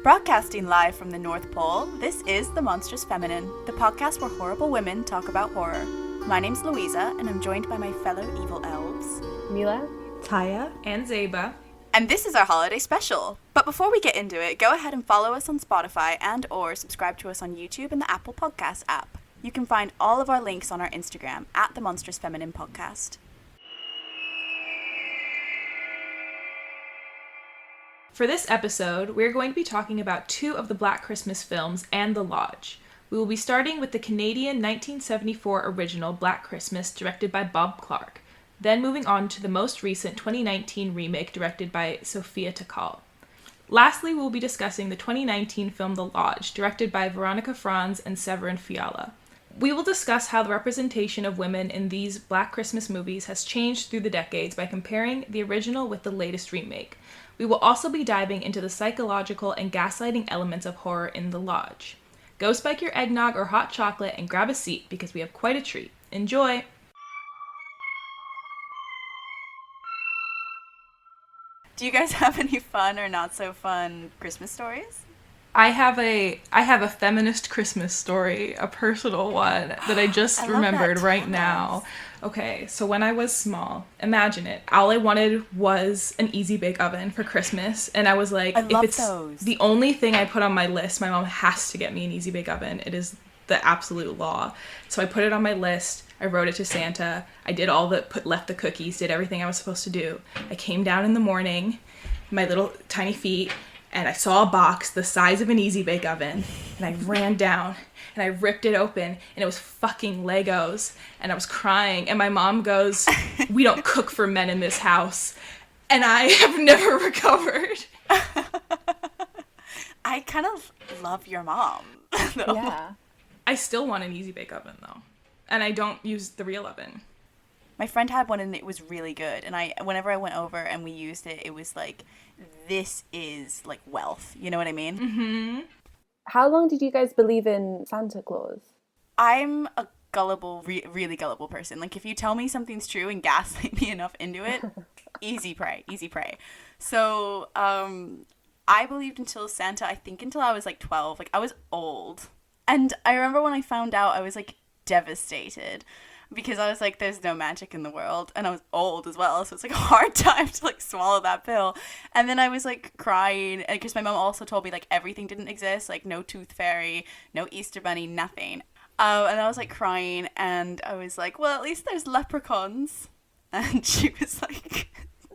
Broadcasting live from the North Pole, this is The Monstrous Feminine, the podcast where horrible women talk about horror. My name's Louisa, and I'm joined by my fellow evil elves, Mila, Tyia, and Zeba. And this is our holiday special. But before we get into it, go ahead and follow us on Spotify and or subscribe to us on YouTube and the Apple Podcast app. You can find all of our links on our Instagram at The Monstrous Feminine Podcast. For this episode, we're going to be talking about two of the Black Christmas films and The Lodge. We will be starting with the Canadian 1974 original Black Christmas directed by Bob Clark, then moving on to the most recent 2019 remake directed by Sophia Takal. Lastly, we'll be discussing the 2019 film The Lodge, directed by Veronica Franz and Severin Fiala. We will discuss how the representation of women in these Black Christmas movies has changed through the decades by comparing the original with the latest remake. We will also be diving into the psychological and gaslighting elements of horror in The Lodge. Go spike your eggnog or hot chocolate and grab a seat because we have quite a treat. Enjoy! Do you guys have any fun or not so fun Christmas stories? I have a feminist Christmas story, a personal one that I just remembered right now. Okay, so when I was small, imagine it. All I wanted was an easy bake oven for Christmas, and I was like, if it's those. The only thing I put on my list, my mom has to get me an easy bake oven. It is the absolute law. So I put it on my list. I wrote it to Santa. I did left the cookies, did everything I was supposed to do. I came down in the morning, my little tiny feet, and I saw a box the size of an easy bake oven, and I ran down and I ripped it open, and it was fucking Legos, and I was crying, and my mom goes, "We don't cook for men in this house," and I have never recovered. I kind of love your mom, though. Yeah. I still want an easy bake oven though, and I don't use the real oven. My friend had one and it was really good, and whenever I went over and we used it, it was like, this is like wealth, you know what I mean? Mm-hmm. How long did you guys believe in Santa Claus? I'm a gullible, really gullible person. Like, if you tell me something's true and gaslight me enough into it, easy prey. So, I believed until Santa, I think until I was like 12. Like, I was old. And I remember when I found out, I was like devastated. Because I was like, there's no magic in the world. And I was old as well. So it's like a hard time to like swallow that pill. And then I was like crying. Because my mom also told me like everything didn't exist. Like no tooth fairy, no Easter bunny, nothing. And I was like crying. And I was like, well, at least there's leprechauns. And she was like,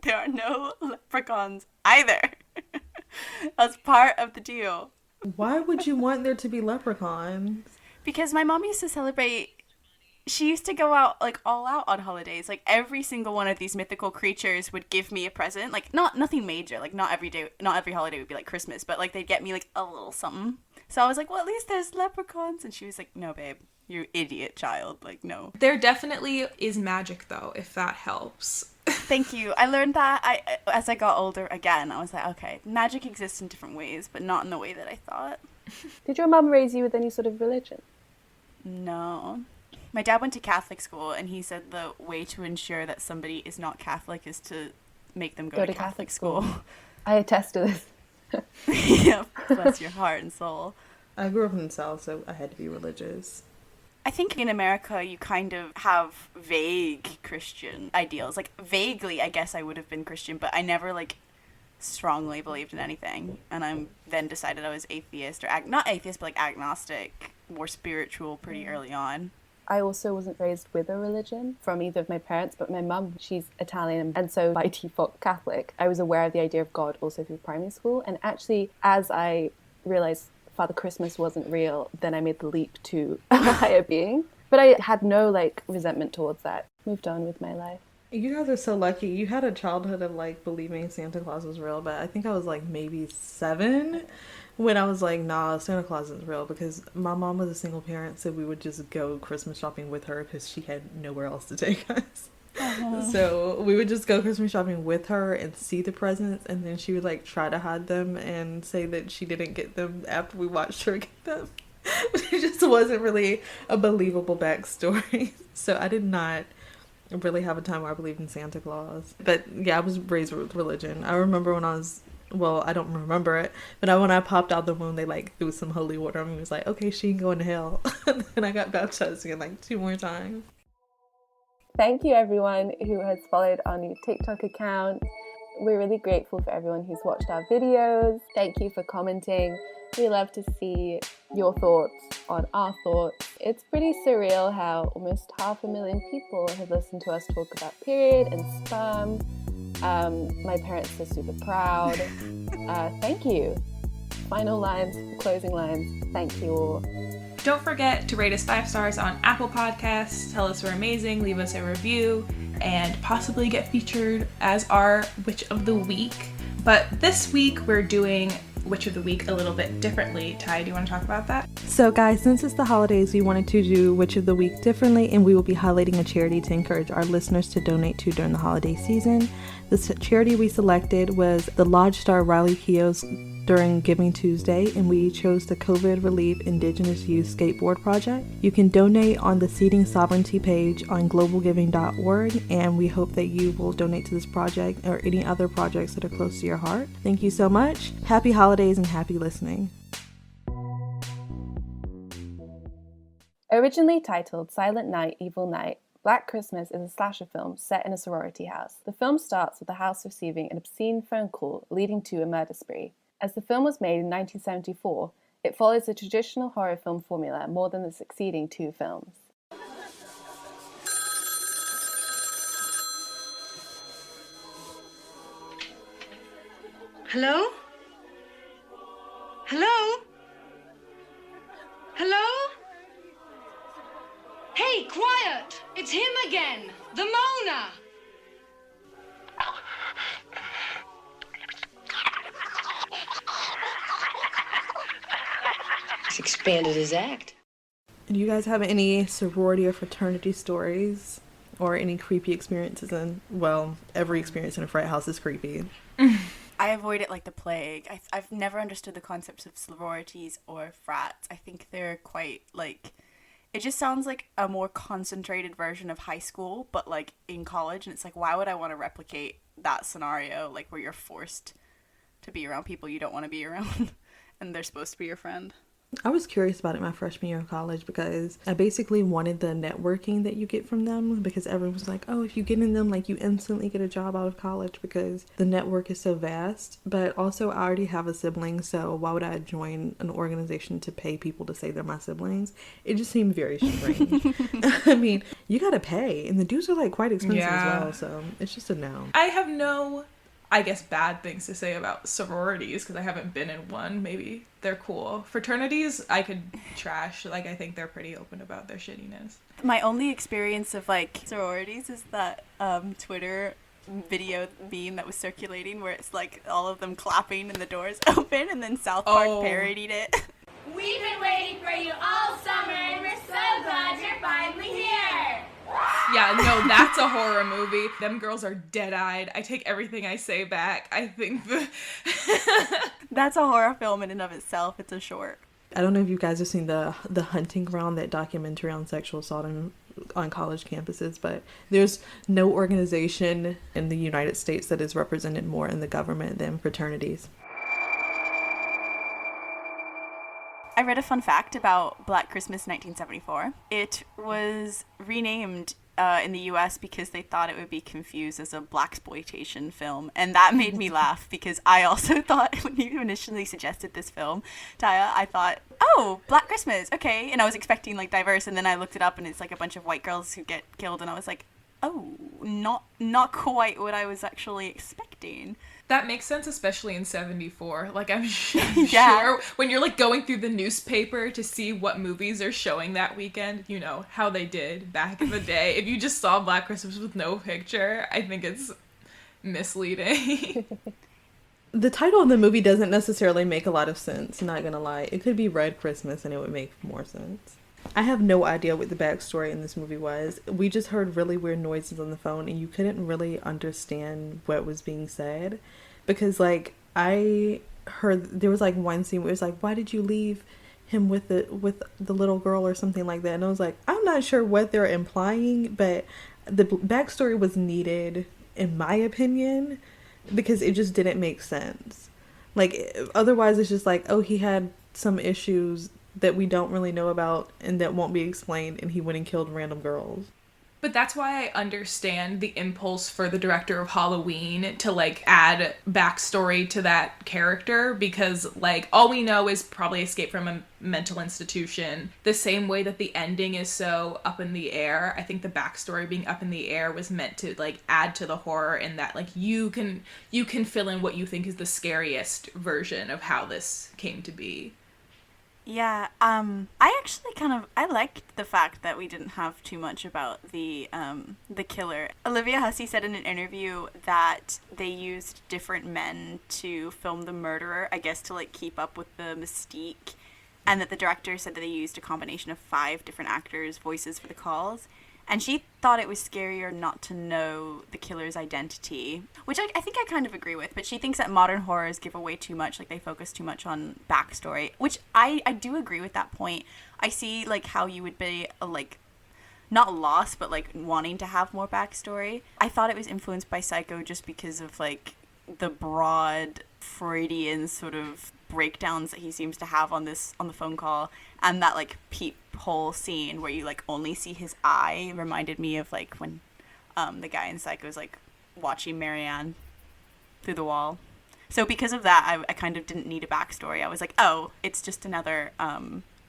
there are no leprechauns either. That's part of the deal. Why would you want there to be leprechauns? Because my mom used to celebrate... She used to go out, like, all out on holidays. Like, every single one of these mythical creatures would give me a present. Like, nothing major. Like, not every holiday would be like Christmas. But, like, they'd get me, like, a little something. So I was like, well, at least there's leprechauns. And she was like, no, babe. You idiot child. Like, no. There definitely is magic, though, if that helps. Thank you. I learned that as I got older again. I was like, okay, magic exists in different ways, but not in the way that I thought. Did your mum raise you with any sort of religion? No. My dad went to Catholic school, and he said the way to ensure that somebody is not Catholic is to make them go to Catholic school. I attest to this. Yeah, bless your heart and soul. I grew up in the South, so I had to be religious. I think in America, you kind of have vague Christian ideals. Like, vaguely, I guess I would have been Christian, but I never, like, strongly believed in anything. And I then decided I was atheist, or not atheist, but, like, agnostic, more spiritual pretty early on. I also wasn't raised with a religion from either of my parents, but my mum, she's Italian, and so by default Catholic. I was aware of the idea of God also through primary school, and actually, as I realised Father Christmas wasn't real, then I made the leap to a higher being. But I had no, like, resentment towards that. Moved on with my life. You guys are so lucky. You had a childhood of, like, believing Santa Claus was real, but I think I was, like, maybe 7 when I was like, nah, Santa Claus isn't real, because my mom was a single parent, so we would just go Christmas shopping with her because she had nowhere else to take us. Uh-huh. So we would just go Christmas shopping with her and see the presents, and then she would like try to hide them and say that she didn't get them after we watched her get them. It just wasn't really a believable backstory. So I did not really have a time where I believed in Santa Claus. But yeah, I was raised with religion. I remember when I was Well, I don't remember it, but when I popped out the womb, they like threw some holy water on me. It was like, okay, she can go into hell. And I got baptized again like 2 more times. Thank you everyone who has followed our new TikTok account. We're really grateful for everyone who's watched our videos. Thank you for commenting. We love to see your thoughts on our thoughts. It's pretty surreal how almost 500,000 people have listened to us talk about period and sperm. My parents are super proud. Thank you. Final lines, closing lines. Thank you all. Don't forget to rate us 5 stars on Apple Podcasts, tell us we're amazing, leave us a review, and possibly get featured as our Witch of the Week. But this week we're doing Witch of the Week a little bit differently. Ty, do you want to talk about that? So guys, since it's the holidays, we wanted to do Witch of the Week differently, and we will be highlighting a charity to encourage our listeners to donate to during the holiday season. The charity we selected was the Lodge Star Riley Keogh's during Giving Tuesday, and we chose the COVID Relief Indigenous Youth Skateboard Project. You can donate on the Seeding Sovereignty page on globalgiving.org, and we hope that you will donate to this project or any other projects that are close to your heart. Thank you so much. Happy holidays and happy listening. Originally titled Silent Night, Evil Night, Black Christmas is a slasher film set in a sorority house. The film starts with the house receiving an obscene phone call leading to a murder spree. As the film was made in 1974, it follows the traditional horror film formula more than the succeeding 2 films. Hello? Hello? Hello? Hey, quiet! It's him again! The Mona! He's expanded his act. Do you guys have any sorority or fraternity stories or any creepy experiences every experience in a frat house is creepy. I avoid it like the plague. I've never understood the concepts of sororities or frats. I think they're quite, like, it just sounds like a more concentrated version of high school, but, like, in college. And it's like, why would I want to replicate that scenario, like, where you're forced to be around people you don't want to be around and they're supposed to be your friend? I was curious about it my freshman year of college because I basically wanted the networking that you get from them, because everyone was like, oh, if you get in them, like, you instantly get a job out of college because the network is so vast. But also I already have a sibling, so why would I join an organization to pay people to say they're my siblings? It just seemed very strange. I mean, you gotta pay, and the dues are like quite expensive as well, so it's just a no. I have no, I guess, bad things to say about sororities because I haven't been in one. Maybe they're cool. Fraternities, I could trash. Like, I think they're pretty open about their shittiness. My only experience of, like, sororities is that Twitter video meme that was circulating where it's, like, all of them clapping and the doors open, and then South Park parodied it. We've been waiting for you all summer, and we're so glad you're finally here. Yeah, no, that's a horror movie. Them girls are dead-eyed. I take everything I say back. I think That's a horror film in and of itself. It's a short. I don't know if you guys have seen the Hunting Ground, that documentary on sexual assault on college campuses, but there's no organization in the United States that is represented more in the government than fraternities. I read a fun fact about Black Christmas 1974. It was renamed in the US because they thought it would be confused as a blaxploitation film, and that made me laugh because I also thought, when you initially suggested this film, Tyia, I thought, oh, Black Christmas, okay, and I was expecting, like, diverse, and then I looked it up and it's like a bunch of white girls who get killed, and I was like, oh, not quite what I was actually expecting. that makes sense, especially in 74. Like, I'm Yeah. sure when you're, like, going through the newspaper to see what movies are showing that weekend, you know, how they did back in the day. If you just saw Black Christmas with no picture, I think it's misleading. The title of the movie doesn't necessarily make a lot of sense, not gonna lie. It could be Red Christmas and it would make more sense. I have no idea what the backstory in this movie was. We just heard really weird noises on the phone and you couldn't really understand what was being said. Because, like, I heard there was, like, one scene where it was like, why did you leave him with the little girl or something like that? And I was like, I'm not sure what they're implying, but the backstory was needed, in my opinion, because it just didn't make sense. Like, otherwise it's just like, oh, he had some issues that we don't really know about and that won't be explained, and he went and killed random girls. But that's why I understand the impulse for the director of Halloween to, like, add backstory to that character, because, like, all we know is probably escape from a mental institution. The same way that the ending is so up in the air, I think the backstory being up in the air was meant to, like, add to the horror, in that, like, you can fill in what you think is the scariest version of how this came to be. Yeah, I actually I liked the fact that we didn't have too much about the killer. Olivia Hussey said in an interview that they used different men to film the murderer, I guess to, like, keep up with the mystique, and that the director said that they used a combination of 5 different actors' voices for the calls. And she thought it was scarier not to know the killer's identity, which I think I kind of agree with. But she thinks that modern horrors give away too much, like they focus too much on backstory, which I do agree with that point. I see, like, how you would be, like, not lost, but, like, wanting to have more backstory. I thought it was influenced by Psycho just because of, like, the broad Freudian sort of breakdowns that he seems to have on the phone call, and that, like, peephole scene where you, like, only see his eye reminded me of, like, when the guy in Psycho's, like, watching Marianne through the wall. So because of that, I kind of didn't need a backstory. I was like, oh, it's just another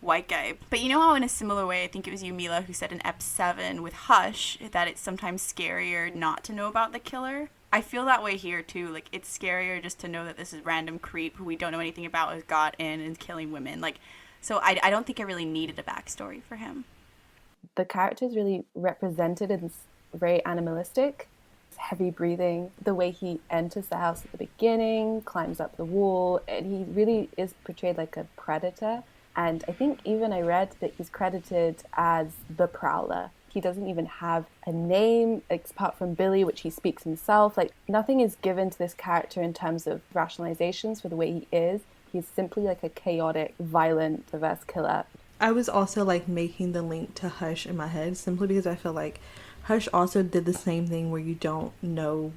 white guy. But you know how in a similar way, I think it was you, Mila, who said in Ep 7 with Hush that it's sometimes scarier not to know about the killer? I feel that way here, too. Like, it's scarier just to know that this is random creep who we don't know anything about has got in and is killing women. Like, so I don't think I really needed a backstory for him. The character is really represented and very animalistic. Heavy breathing, the way he enters the house at the beginning, climbs up the wall, and he really is portrayed like a predator. And I think even I read that he's credited as the Prowler. He doesn't even have a name apart from Billy, which he speaks himself. Like, nothing is given to this character in terms of rationalizations for the way he is. He's simply like a chaotic, violent, perverse killer. I was also, like, making the link to Hush in my head simply because I feel like Hush also did the same thing where you don't know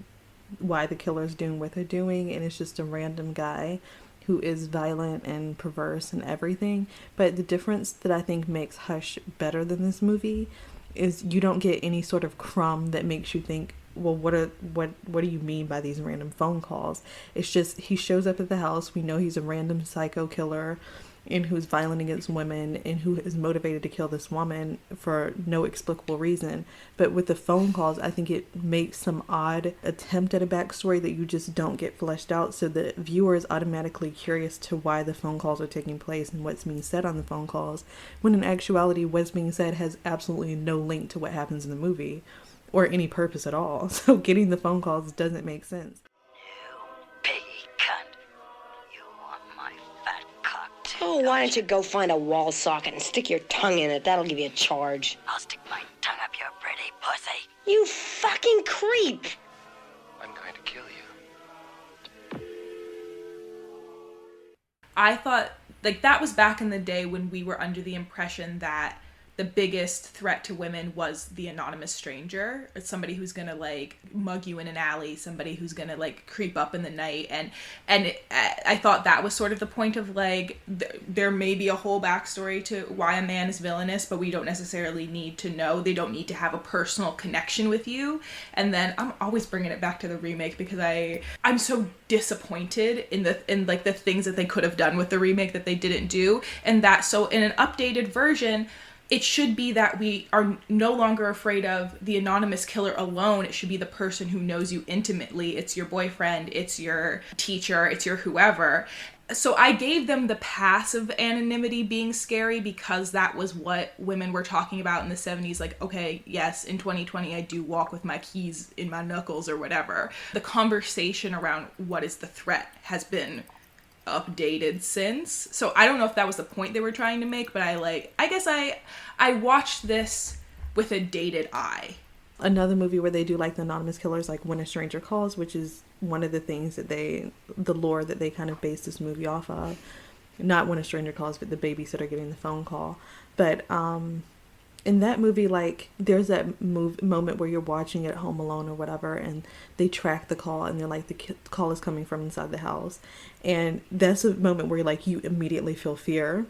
why the killer's doing what they're doing, and it's just a random guy who is violent and perverse and everything. But the difference that I think makes Hush better than this movie is you don't get any sort of crumb that makes you think, well, what do you mean by these random phone calls? It's just he shows up at the house. We know he's a random psycho killer and who's violent against women and who is motivated to kill this woman for no explicable reason. But with the phone calls, I think it makes some odd attempt at a backstory that you just don't get fleshed out, so the viewer is automatically curious to why the phone calls are taking place and what's being said on the phone calls, when in actuality what's being said has absolutely no link to what happens in the movie or any purpose at all. So getting the phone calls doesn't make sense. Oh, why don't you go find a wall socket and stick your tongue in it? That'll give you a charge. I'll stick my tongue up your pretty pussy. You fucking creep! I'm going to kill you. I thought, like, that was back in the day when we were under the impression that the biggest threat to women was the anonymous stranger. It's somebody who's gonna, like, mug you in an alley, somebody who's gonna, like, creep up in the night. I thought that was sort of the point of, like, there may be a whole backstory to why a man is villainous, but we don't necessarily need to know. They don't need to have a personal connection with you. And then I'm always bringing it back to the remake because I'm so disappointed in the things that they could have done with the remake that they didn't do. And that, so in an updated version, it should be that we are no longer afraid of the anonymous killer alone. It should be the person who knows you intimately. It's your boyfriend, it's your teacher, it's your whoever. So I gave them the passive anonymity being scary because that was what women were talking about in the 70s. Like, okay, yes, in 2020, I do walk with my keys in my knuckles or whatever. The conversation around what is the threat has been updated since. So I don't know if that was the point they were trying to make, but I guess I watched this with a dated eye. Another movie where they do, like, the anonymous killers, like When a Stranger Calls, which is one of the things that the lore that they kind of based this movie off of. Not When a Stranger Calls, but the babysitter getting the phone call. But in that movie, like, there's that moment where you're watching it Home Alone or whatever, and they track the call, and they're like, the call is coming from inside the house. And that's a moment where, like, you immediately feel fear.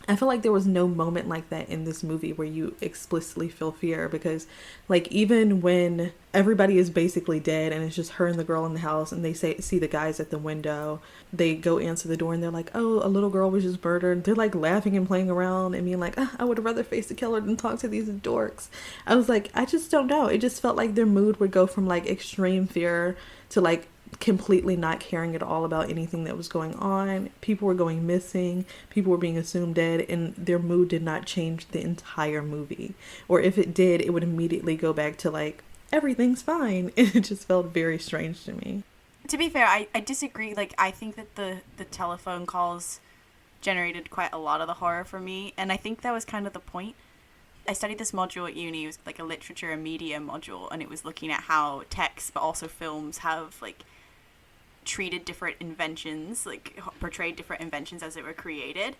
I feel like there was no moment like that in this movie where you explicitly feel fear, because, like, even when everybody is basically dead and it's just her and the girl in the house, and they see the guys at the window, they go answer the door and they're like, oh, a little girl was just murdered. They're like laughing and playing around and being like, I would rather face the killer than talk to these dorks. I was like, I just don't know. It just felt like their mood would go from like extreme fear to like completely not caring at all about anything that was going on. People were going missing, people were being assumed dead, and their mood did not change the entire movie. Or if it did, it would immediately go back to like, everything's fine. And it just felt very strange to me. To be fair, I disagree. Like, I think that the telephone calls generated quite a lot of the horror for me, and I think that was kind of the point. I studied this module at uni. It was like a literature and media module, and it was looking at how text but also films have like treated different inventions, like portrayed different inventions as they were created.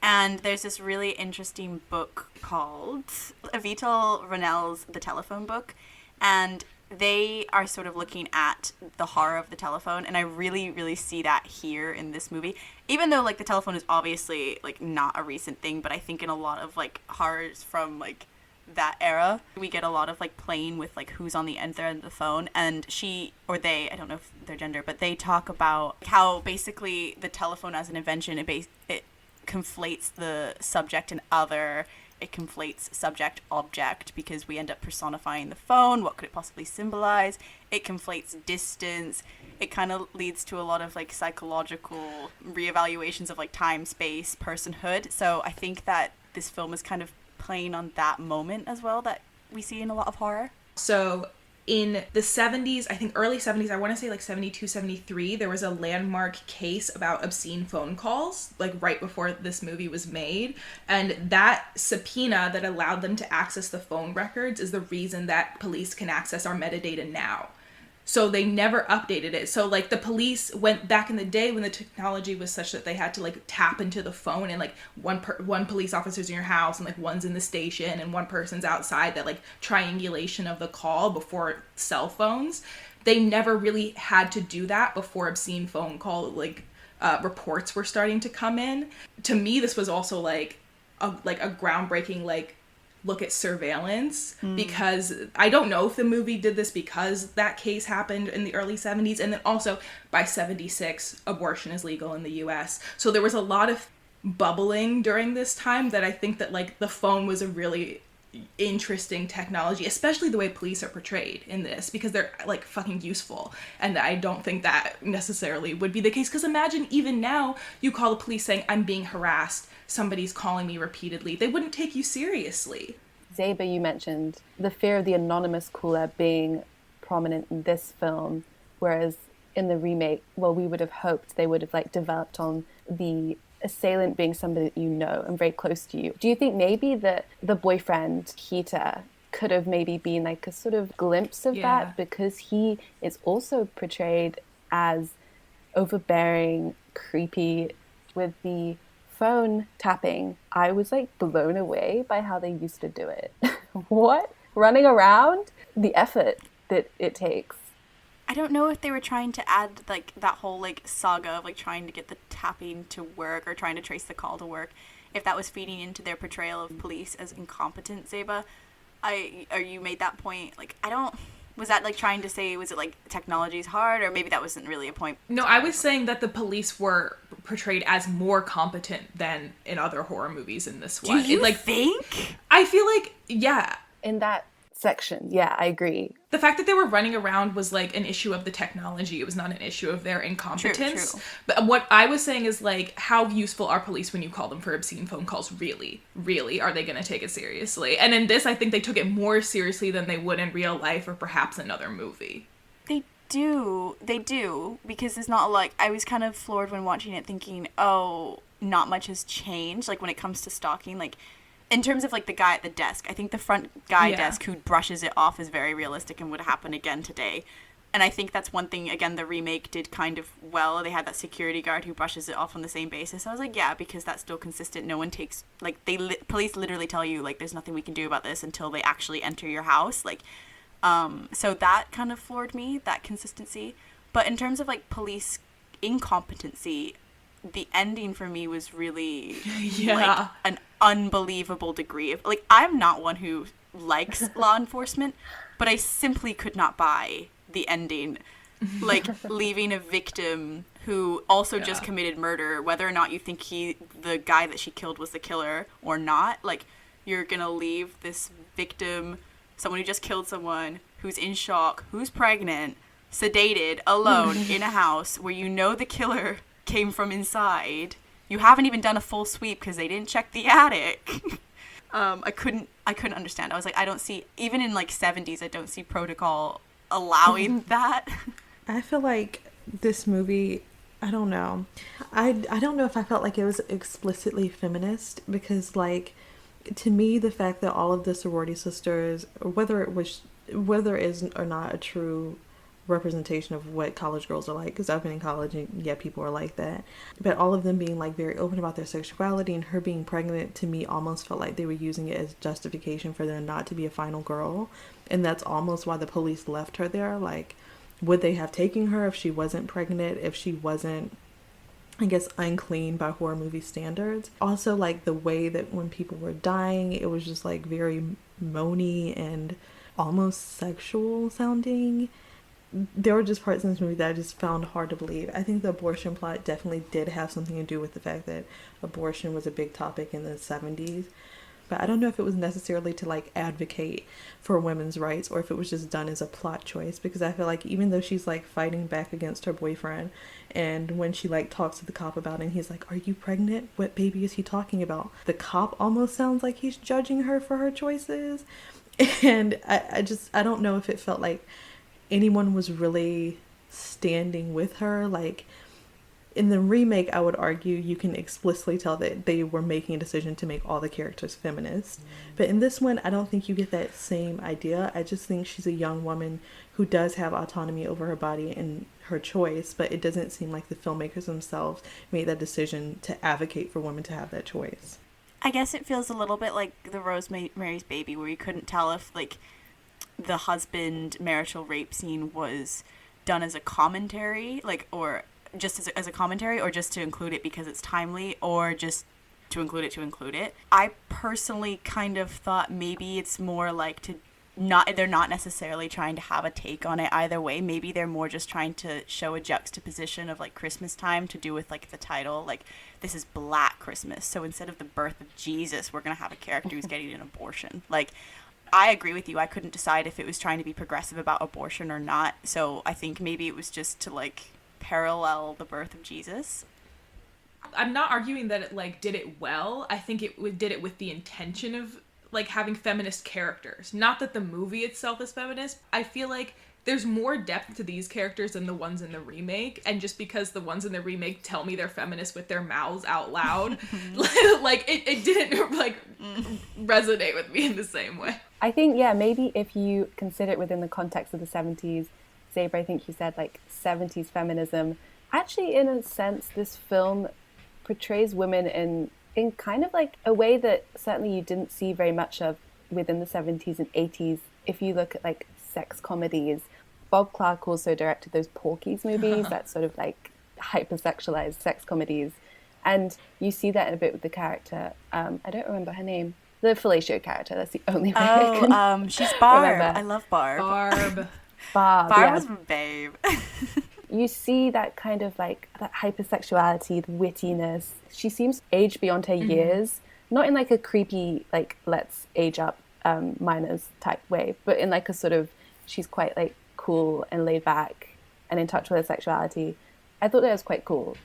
And there's this really interesting book called Avital Ronell's The Telephone Book, and they are sort of looking at the horror of the telephone, and I really, really see that here in this movie. Even though, like, the telephone is obviously, like, not a recent thing, but I think in a lot of, like, horrors from, like, that era, we get a lot of, like, playing with, like, who's on the end of the phone, and she, or they, I don't know if their gender, but they talk about how basically the telephone as an invention, it conflates the subject and other. It conflates subject object because we end up personifying the phone. What could it possibly symbolize? It conflates distance. It kind of leads to a lot of like psychological reevaluations of like time, space, personhood. So I think that this film is kind of playing on that moment as well that we see in a lot of horror. So in the 70s, I think early 70s, I want to say like 72, 73, there was a landmark case about obscene phone calls, like right before this movie was made. And that subpoena that allowed them to access the phone records is the reason that police can access our metadata now. So they never updated it. So like the police went back in the day when the technology was such that they had to like tap into the phone, and like one police officer's in your house and like one's in the station and one person's outside, that like triangulation of the call before cell phones. They never really had to do that before obscene phone call reports were starting to come in. To me, this was also like a groundbreaking like look at surveillance, because I don't know if the movie did this because that case happened in the early 70s, and then also by 76 abortion is legal in the US. So there was a lot of bubbling during this time that I think that like the phone was a really interesting technology, especially the way police are portrayed in this, because they're like fucking useful, and I don't think that necessarily would be the case. Because imagine even now you call the police saying I'm being harassed, somebody's calling me repeatedly, they wouldn't take you seriously. Zeba, you mentioned the fear of the anonymous caller being prominent in this film, whereas in the remake, well, we would have hoped they would have like developed on the assailant being somebody that you know and very close to you. Do you think maybe that the boyfriend, Kita, could have maybe been like a sort of glimpse of that, because he is also portrayed as overbearing, creepy with the phone tapping? I was like blown away by how they used to do it. What? Running around? The effort that it takes. I don't know if they were trying to add like that whole like saga of like trying to get the tapping to work or trying to trace the call to work, if that was feeding into their portrayal of police as incompetent, Zeba. Or you made that point, like was that like trying to say, was it like technology's hard, or maybe that wasn't really a point? No, I was saying that the police were portrayed as more competent than in other horror movies in this one. Do you think? I feel like, yeah. In that section, yeah, I agree. The fact that they were running around was like an issue of the technology. It was not an issue of their incompetence. True. But what I was saying is like, how useful are police when you call them for obscene phone calls? Really? Really? Are they going to take it seriously? And in this, I think they took it more seriously than they would in real life or perhaps another movie. They do, because it's not like, I was kind of floored when watching it thinking, oh, not much has changed, like when it comes to stalking, like in terms of like the guy at the desk. I think the front guy desk who brushes it off is very realistic and would happen again today. And I think that's one thing, again, the remake did kind of well. They had that security guard who brushes it off on the same basis. I was like, yeah, because that's still consistent. No one takes, like, police literally tell you, like, there's nothing we can do about this until they actually enter your house. Like, so that kind of floored me, that consistency. But in terms of, like, police incompetency, the ending for me was really, like, an unbelievable degree of, like, I'm not one who likes law enforcement, but I simply could not buy the ending, like leaving a victim who also just committed murder, whether or not you think the guy that she killed was the killer or not. Like, you're gonna leave this victim, someone who just killed someone, who's in shock, who's pregnant, sedated, alone in a house where you know the killer came from inside. You haven't even done a full sweep because they didn't check the attic. I couldn't understand. I was like, I don't see, even in like 70s, I don't see protocol allowing that. I feel like this movie, I don't know. I don't know if I felt like it was explicitly feminist, because, like, to me, the fact that all of the sorority sisters, whether it is or not a true representation of what college girls are like, because I've been in college and yeah, people are like that, but all of them being like very open about their sexuality, and her being pregnant, to me almost felt like they were using it as justification for there not to be a final girl. And that's almost why the police left her there. Like, would they have taken her if she wasn't pregnant, if she wasn't, I guess, unclean by horror movie standards? Also, like, the way that when people were dying, it was just like very moany and almost sexual sounding. There were just parts in this movie that I just found hard to believe. I think the abortion plot definitely did have something to do with the fact that abortion was a big topic in the 70s. But I don't know if it was necessarily to, like, advocate for women's rights, or if it was just done as a plot choice. Because I feel like even though she's, like, fighting back against her boyfriend, and when she, like, talks to the cop about it, and he's like, "Are you pregnant? What baby is he talking about?" The cop almost sounds like he's judging her for her choices. And I don't know if it felt like anyone was really standing with her. Like, in the remake, I would argue you can explicitly tell that they were making a decision to make all the characters feminist. But in this one, I don't think you get that same idea. I just think she's a young woman who does have autonomy over her body and her choice, but it doesn't seem like the filmmakers themselves made that decision to advocate for women to have that choice. I guess it feels a little bit like the Rosemary's Baby, where you couldn't tell if, like, the husband marital rape scene was done as a commentary, like, or just as a commentary, or just to include it because it's timely, or just to include it. I personally kind of thought maybe it's more like they're not necessarily trying to have a take on it either way. Maybe they're more just trying to show a juxtaposition of, like, Christmastime, to do with, like, the title, like, this is Black Christmas, so instead of the birth of Jesus, we're gonna have a character who's getting an abortion. Like, I agree with you. I couldn't decide if it was trying to be progressive about abortion or not, so I think maybe it was just to, like, parallel the birth of Jesus. I'm not arguing that it, like, did it well. I think it did it with the intention of, like, having feminist characters. Not that the movie itself is feminist. I feel like there's more depth to these characters than the ones in the remake, and just because the ones in the remake tell me they're feminist with their mouths out loud, like, it didn't, like, resonate with me in the same way. I think, yeah, maybe if you consider it within the context of the 70s, Zeba, I think you said, like, 70s feminism. Actually, in a sense, this film portrays women in kind of like a way that certainly you didn't see very much of within the 70s and 80s. If you look at, like, sex comedies, Bob Clark also directed those Porky's movies, that sort of, like, hypersexualized sex comedies. And you see that in a bit with the character. I don't remember her name. The fellatio character. That's the only way I can she's Barb. remember. I love Barb. Barb Barb yeah. was babe. You see that kind of, like, that hypersexuality, the wittiness. She seems aged beyond her years, not in, like, a creepy, like, let's age up minors type way, but in, like, a sort of, she's quite, like, cool and laid back and in touch with her sexuality. I thought that was quite cool.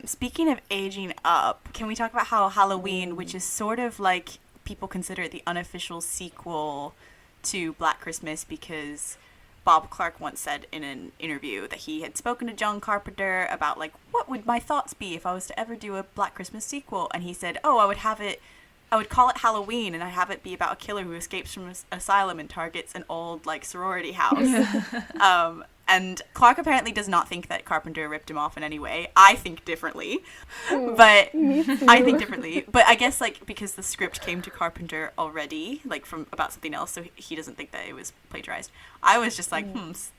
Speaking of aging up, can we talk about how Halloween, which is sort of like, people consider it the unofficial sequel to Black Christmas, because Bob Clark once said in an interview that he had spoken to John Carpenter about, like, what would my thoughts be if I was to ever do a Black Christmas sequel? And he said, I would have it I would call it Halloween, and I have it be about a killer who escapes from an asylum and targets an old, like, sorority house. And Clark apparently does not think that Carpenter ripped him off in any way. I think differently. But I think differently. But I guess, like, because the script came to Carpenter already, like, from about something else, so he doesn't think that it was plagiarized. I was just like,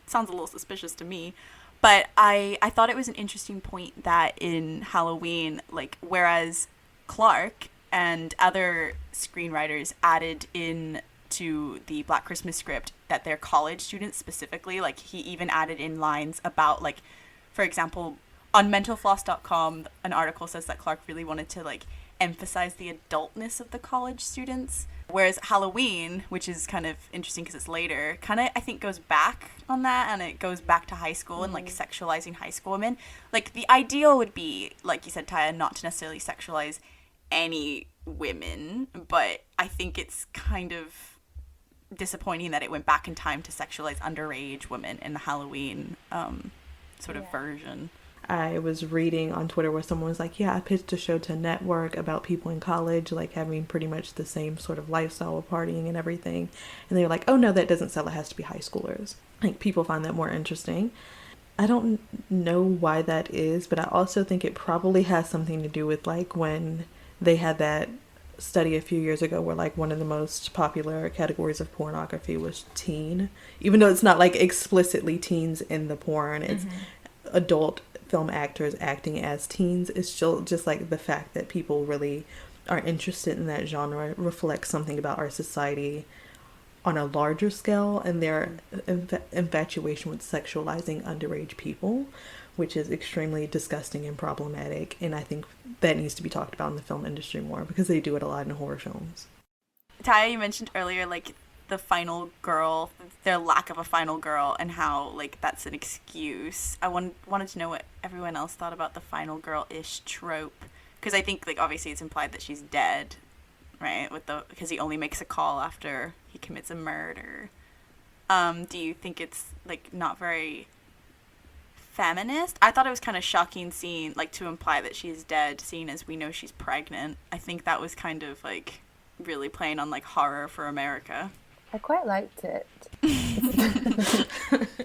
sounds a little suspicious to me. But I thought it was an interesting point that in Halloween, like, whereas Clark and other screenwriters added in to the Black Christmas script that they're college students specifically, like, he even added in lines about, like, for example, on mentalfloss.com, an article says that Clark really wanted to, like, emphasize the adultness of the college students, whereas Halloween, which is kind of interesting because it's later, kind of, I think, goes back on that, and it goes back to high school and, like, sexualizing high school women. Like, the ideal would be, like you said, Tyia, not to necessarily sexualize any women, but I think it's kind of disappointing that it went back in time to sexualize underage women in the Halloween sort of version. I was reading on Twitter where someone was like, yeah, I pitched a show to Network about people in college, like, having pretty much the same sort of lifestyle of partying and everything. And they were like, oh, no, that doesn't sell. It has to be high schoolers. Like, people find that more interesting. I don't know why that is, but I also think it probably has something to do with, like, when they had that study a few years ago where, like, one of the most popular categories of pornography was teen, even though it's not, like, explicitly teens in the porn. It's adult film actors acting as teens. It's still just, like, the fact that people really are interested in that genre reflects something about our society on a larger scale, and their infatuation with sexualizing underage people, which is extremely disgusting and problematic. And I think that needs to be talked about in the film industry more, because they do it a lot in horror films. Tyia, you mentioned earlier, like, the final girl, their lack of a final girl, and how, like, that's an excuse. I wanted to know what everyone else thought about the final girl-ish trope, because I think, like, obviously it's implied that she's dead, right? Because he only makes a call after he commits a murder. Do you think it's, like, not very feminist? I thought it was kind of shocking scene, like, to imply that she's dead, seeing as we know she's pregnant. I think that was kind of, like, really playing on, like, horror for America. I quite liked it.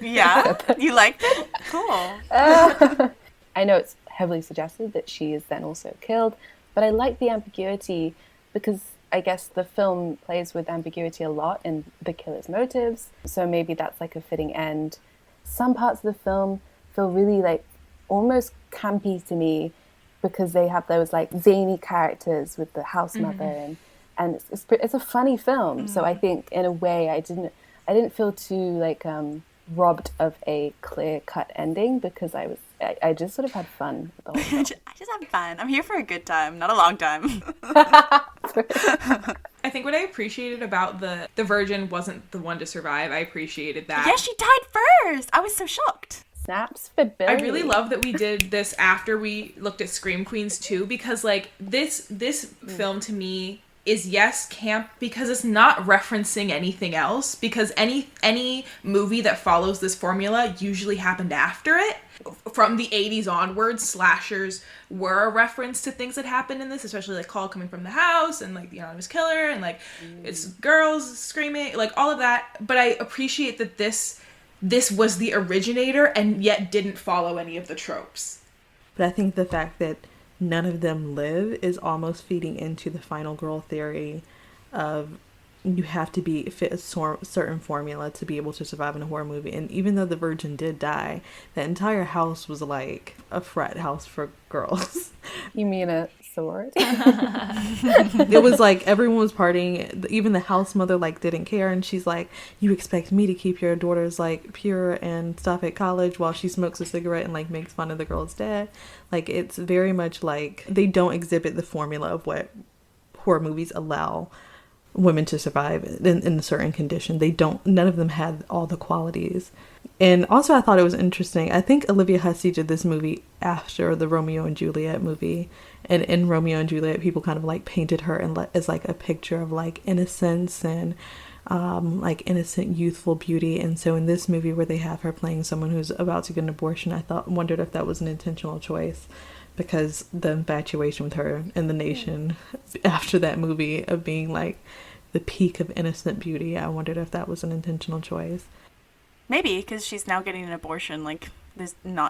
Yeah? You liked it? Cool. I know it's heavily suggested that she is then also killed, but I like the ambiguity, because I guess the film plays with ambiguity a lot in the killer's motives, so maybe that's, like, a fitting end. Some parts of the film feel really, like, almost campy to me, because they have those, like, zany characters with the house mother, and it's a funny film. So I think in a way I didn't feel too, like, robbed of a clear-cut ending, because I just sort of had fun with the whole film. I just had fun. I'm here for a good time, not a long time. I think what I appreciated about the virgin wasn't the one to survive. I appreciated that. Yeah, she died first. I was so shocked. Snaps for Billy. I really love that we did this after we looked at Scream Queens too, because, like, this film to me is, yes, camp, because it's not referencing anything else, because any movie that follows this formula usually happened after it. From the 80s onwards, slashers were a reference to things that happened in this, especially, like, Call Coming from the House, and, like, the Anonymous Killer, and, like, it's girls screaming, like, all of that. But I appreciate that this was the originator and yet didn't follow any of the tropes. But I think the fact that none of them live is almost feeding into the final girl theory of you have to fit a certain formula to be able to survive in a horror movie. And even though the virgin did die, the entire house was like a frat house for girls. You mean a sorority? It was like everyone was partying. Even the house mother, like, didn't care, and she's like, you expect me to keep your daughters, like, pure and stuff at college, while she smokes a cigarette and, like, makes fun of the girl's dad. Like, it's very much like they don't exhibit the formula of what horror movies allow women to survive in a certain condition. None of them had all the qualities. And also I thought it was interesting, I think Olivia Hussey did this movie after the Romeo and Juliet movie, and in Romeo and Juliet people kind of, like, painted her as, like, a picture of, like, innocence and like, innocent youthful beauty. And so in this movie where they have her playing someone who's about to get an abortion, I wondered if that was an intentional choice, because the infatuation with her and the nation after that movie of being like the peak of innocent beauty, I wondered if that was an intentional choice. Maybe, because she's now getting an abortion. Like,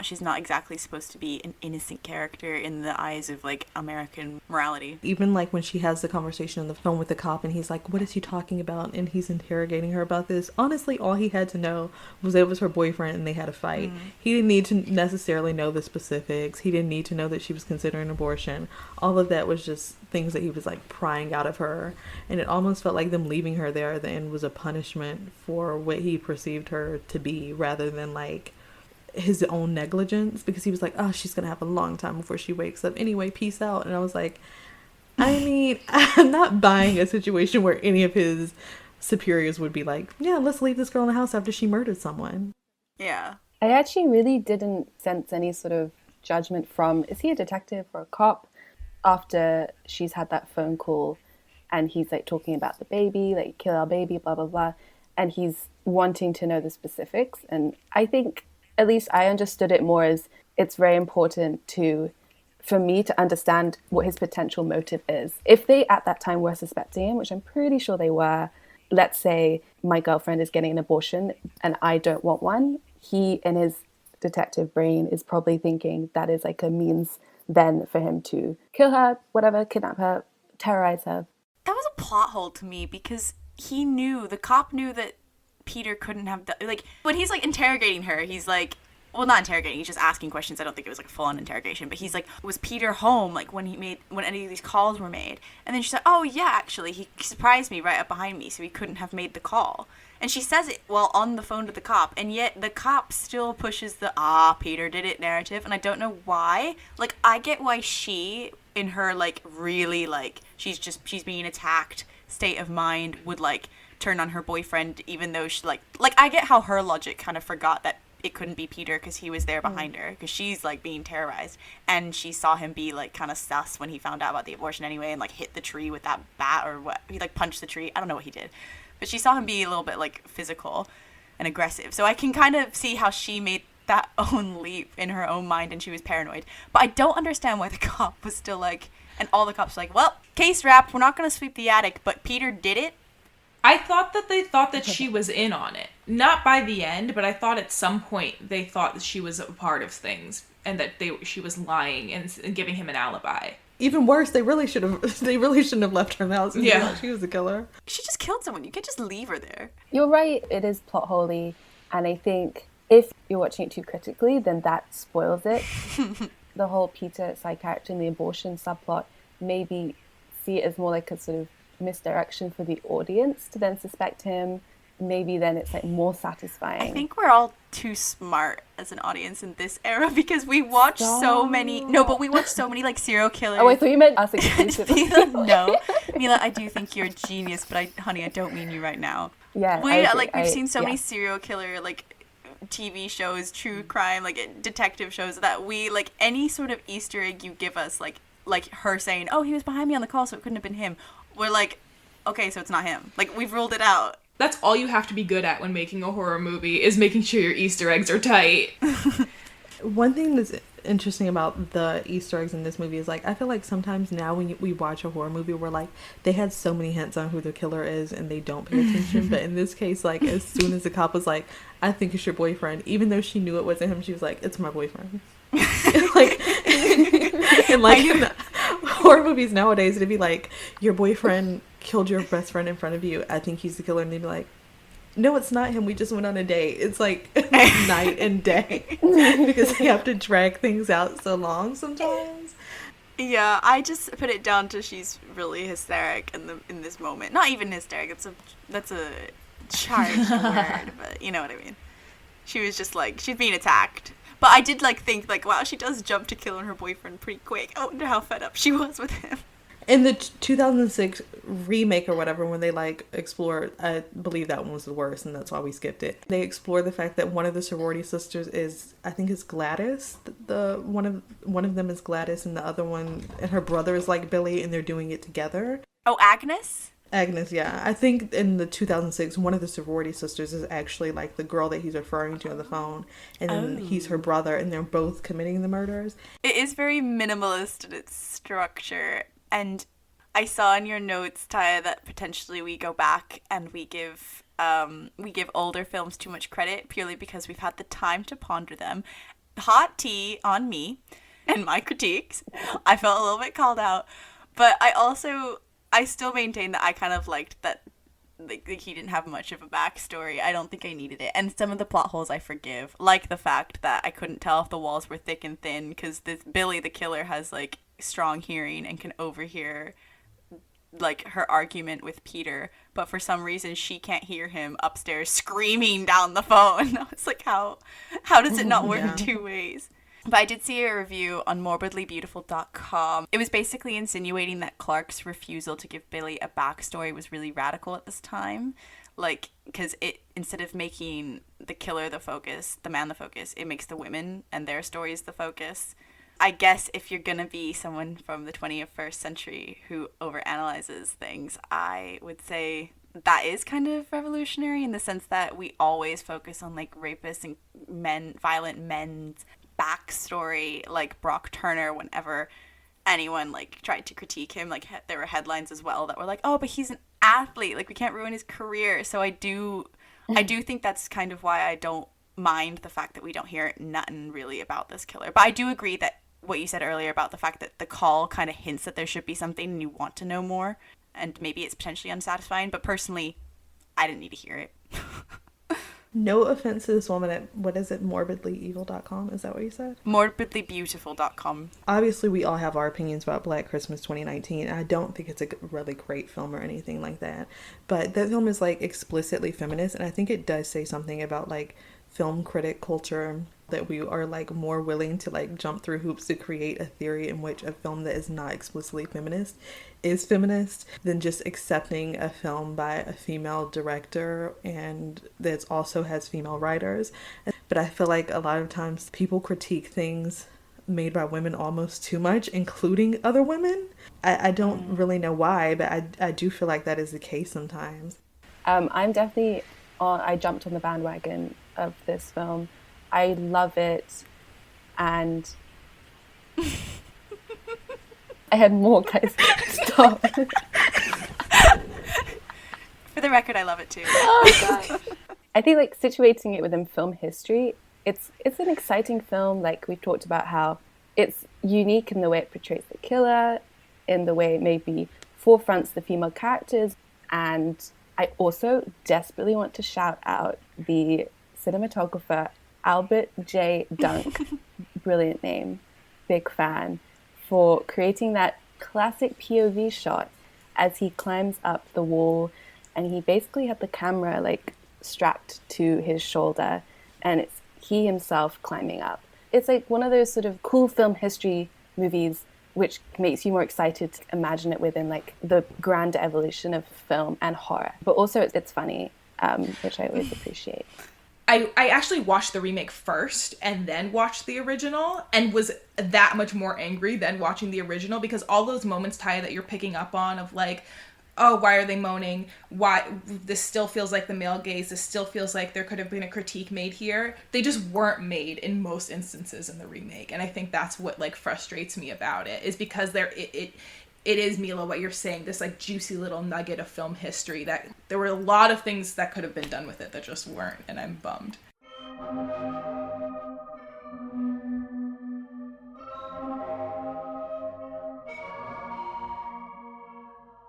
she's not exactly supposed to be an innocent character in the eyes of, like, American morality. Even, like, when she has the conversation on the phone with the cop and he's like, what is he talking about? And he's interrogating her about this. Honestly, all he had to know was it was her boyfriend and they had a fight. He didn't need to necessarily know the specifics. He didn't need to know that she was considering abortion. All of that was just things that he was, like, prying out of her. And it almost felt like them leaving her there at the end was a punishment for what he perceived her to be, rather than, like, his own negligence, because he was like, oh, she's gonna have a long time before she wakes up anyway, peace out. And I was like, I mean, I'm not buying a situation where any of his superiors would be like, yeah, let's leave this girl in the house after she murdered someone. Yeah. I actually really didn't sense any sort of judgment from, is he a detective or a cop, after she's had that phone call and he's like talking about the baby, like, kill our baby, blah blah blah, and he's wanting to know the specifics. And I think, at least I understood it more as, it's very important for me to understand what his potential motive is. If they at that time were suspecting him, which I'm pretty sure they were, let's say my girlfriend is getting an abortion and I don't want one, he in his detective brain is probably thinking that is like a means then for him to kill her, whatever, kidnap her, terrorize her. That was a plot hole to me, because the cop knew that Peter couldn't have done, like, when he's like interrogating her, he's like, well, not interrogating, he's just asking questions. I don't think it was like a full-on interrogation, but he's like, was Peter home, like, when any of these calls were made? And then she's like, oh yeah, actually, he surprised me right up behind me, so he couldn't have made the call. And she says it while on the phone to the cop, and yet the cop still pushes the Peter did it narrative, and I don't know why. Like, I get why she, in her, like, really, like, she's being attacked state of mind, would, like, turn on her boyfriend, even though she, like I get how her logic kind of forgot that it couldn't be Peter because he was there behind her, because she's, like, being terrorized, and she saw him be, like, kind of sus when he found out about the abortion anyway, and, like, hit the tree with that bat, or what, he, like, punched the tree, I don't know what he did, but she saw him be a little bit, like, physical and aggressive, so I can kind of see how she made that own leap in her own mind, and she was paranoid. But I don't understand why the cop was still like, and all the cops were like, well, case wrapped, we're not going to sweep the attic, but Peter did it. I thought that they thought that she was in on it. Not by the end, but I thought at some point they thought that she was a part of things and that she was lying and giving him an alibi. Even worse, they really shouldn't have left her in the house. Yeah, she was the killer. She just killed someone. You can't just leave her there. You're right. It is plot holey, and I think if you're watching it too critically, then that spoils it. The whole Peter side character and the abortion subplot, maybe see it as more like a sort of misdirection for the audience to then suspect him. Maybe then it's like more satisfying. I think we're all too smart as an audience in this era, because we watch so many like serial killers. Oh, I thought you meant us exclusively. No, Mila, I do think you're a genius, but honey, I don't mean you right now. Yeah, we've seen so many serial killer, like, TV shows, true crime, like, detective shows, that we, like, any sort of Easter egg you give us, like her saying, oh, he was behind me on the call, so it couldn't have been him, we're like, okay, so it's not him. Like, we've ruled it out. That's all you have to be good at when making a horror movie, is making sure your Easter eggs are tight. One thing that's interesting about the Easter eggs in this movie is, like, I feel like sometimes now when we watch a horror movie, we're like, they had so many hints on who the killer is and they don't pay attention. But in this case, like, as soon as the cop was like, I think it's your boyfriend, even though she knew it wasn't him, she was like, it's my boyfriend. and like in horror movies nowadays, it'd be like, your boyfriend killed your best friend in front of you, I think he's the killer, and they'd be like, no, it's not him, we just went on a date. It's like night and day, because they have to drag things out so long sometimes. Yeah, I just put it down to she's really hysteric in this moment. Not even hysteric, that's a charged word, but you know what I mean. She was just like, she's being attacked. But I did, like, think, like, wow, she does jump to killing her boyfriend pretty quick. I wonder how fed up she was with him. In the 2006 remake or whatever, when they, like, explore, I believe that one was the worst, and that's why we skipped it. They explore the fact that one of the sorority sisters is, I think it's Gladys. One of them is Gladys, and the other one, and her brother is like Billy, and they're doing it together. Oh, Agnes? Agnes, yeah. I think in the 2006, one of the sorority sisters is actually like the girl that he's referring to on the phone. And then he's her brother, and they're both committing the murders. It is very minimalist in its structure. And I saw in your notes, Tyia, that potentially we go back and we give older films too much credit purely because we've had the time to ponder them. Hot tea on me and my critiques. I felt a little bit called out. But I still maintain that I kind of liked that like he didn't have much of a backstory. I don't think I needed it. And some of the plot holes I forgive, like the fact that I couldn't tell if the walls were thick and thin because this Billy the killer has like strong hearing and can overhear like her argument with Peter, but for some reason she can't hear him upstairs screaming down the phone. I was like, how does it not work two ways? But I did see a review on morbidlybeautiful.com. It was basically insinuating that Clark's refusal to give Billy a backstory was really radical at this time. Like, because it, instead of making the killer the focus, the man the focus, it makes the women and their stories the focus. I guess if you're going to be someone from the 21st century who overanalyzes things, I would say that is kind of revolutionary in the sense that we always focus on, like, rapists and violent men's backstory, like Brock Turner. Whenever anyone like tried to critique him, like there were headlines as well that were like, oh, but he's an athlete, like we can't ruin his career. So I do think that's kind of why I don't mind the fact that we don't hear nothing really about this killer. But I do agree that what you said earlier about the fact that the call kind of hints that there should be something and you want to know more, and maybe it's potentially unsatisfying, but personally I didn't need to hear it. No offense to this woman at, what is it, morbidlyevil.com? Is that what you said? Morbidlybeautiful.com. Obviously, we all have our opinions about Black Christmas 2019. I don't think it's a really great film or anything like that. But that film is, like, explicitly feminist, and I think it does say something about, like, film critic culture, that we are, like, more willing to, like, jump through hoops to create a theory in which a film that is not explicitly feminist is feminist than just accepting a film by a female director and that also has female writers. But I feel like a lot of times people critique things made by women almost too much, including other women. I don't really know why, but I do feel like that is the case sometimes. I'm definitely I jumped on the bandwagon of this film. I love it, and I had more guys. Stop. For the record, I love it too. Oh gosh. I think like situating it within film history, it's an exciting film. Like we've talked about how it's unique in the way it portrays the killer, in the way it maybe forefronts the female characters, and I also desperately want to shout out the cinematographer Albert J. Dunk, brilliant name, big fan, for creating that classic POV shot as he climbs up the wall, and he basically had the camera like strapped to his shoulder, and it's he himself climbing up. It's like one of those sort of cool film history movies which makes you more excited to imagine it within like the grand evolution of film and horror. But also it's funny, which I always appreciate. I actually watched the remake first and then watched the original and was that much more angry than watching the original, because all those moments, Tyia, that you're picking up on of like, oh, why are they moaning? Why this still feels like the male gaze? This still feels like there could have been a critique made here. They just weren't made in most instances in the remake, and I think that's what like frustrates me about it, is because it is, Mila, what you're saying, this like juicy little nugget of film history that there were a lot of things that could have been done with it that just weren't, and I'm bummed.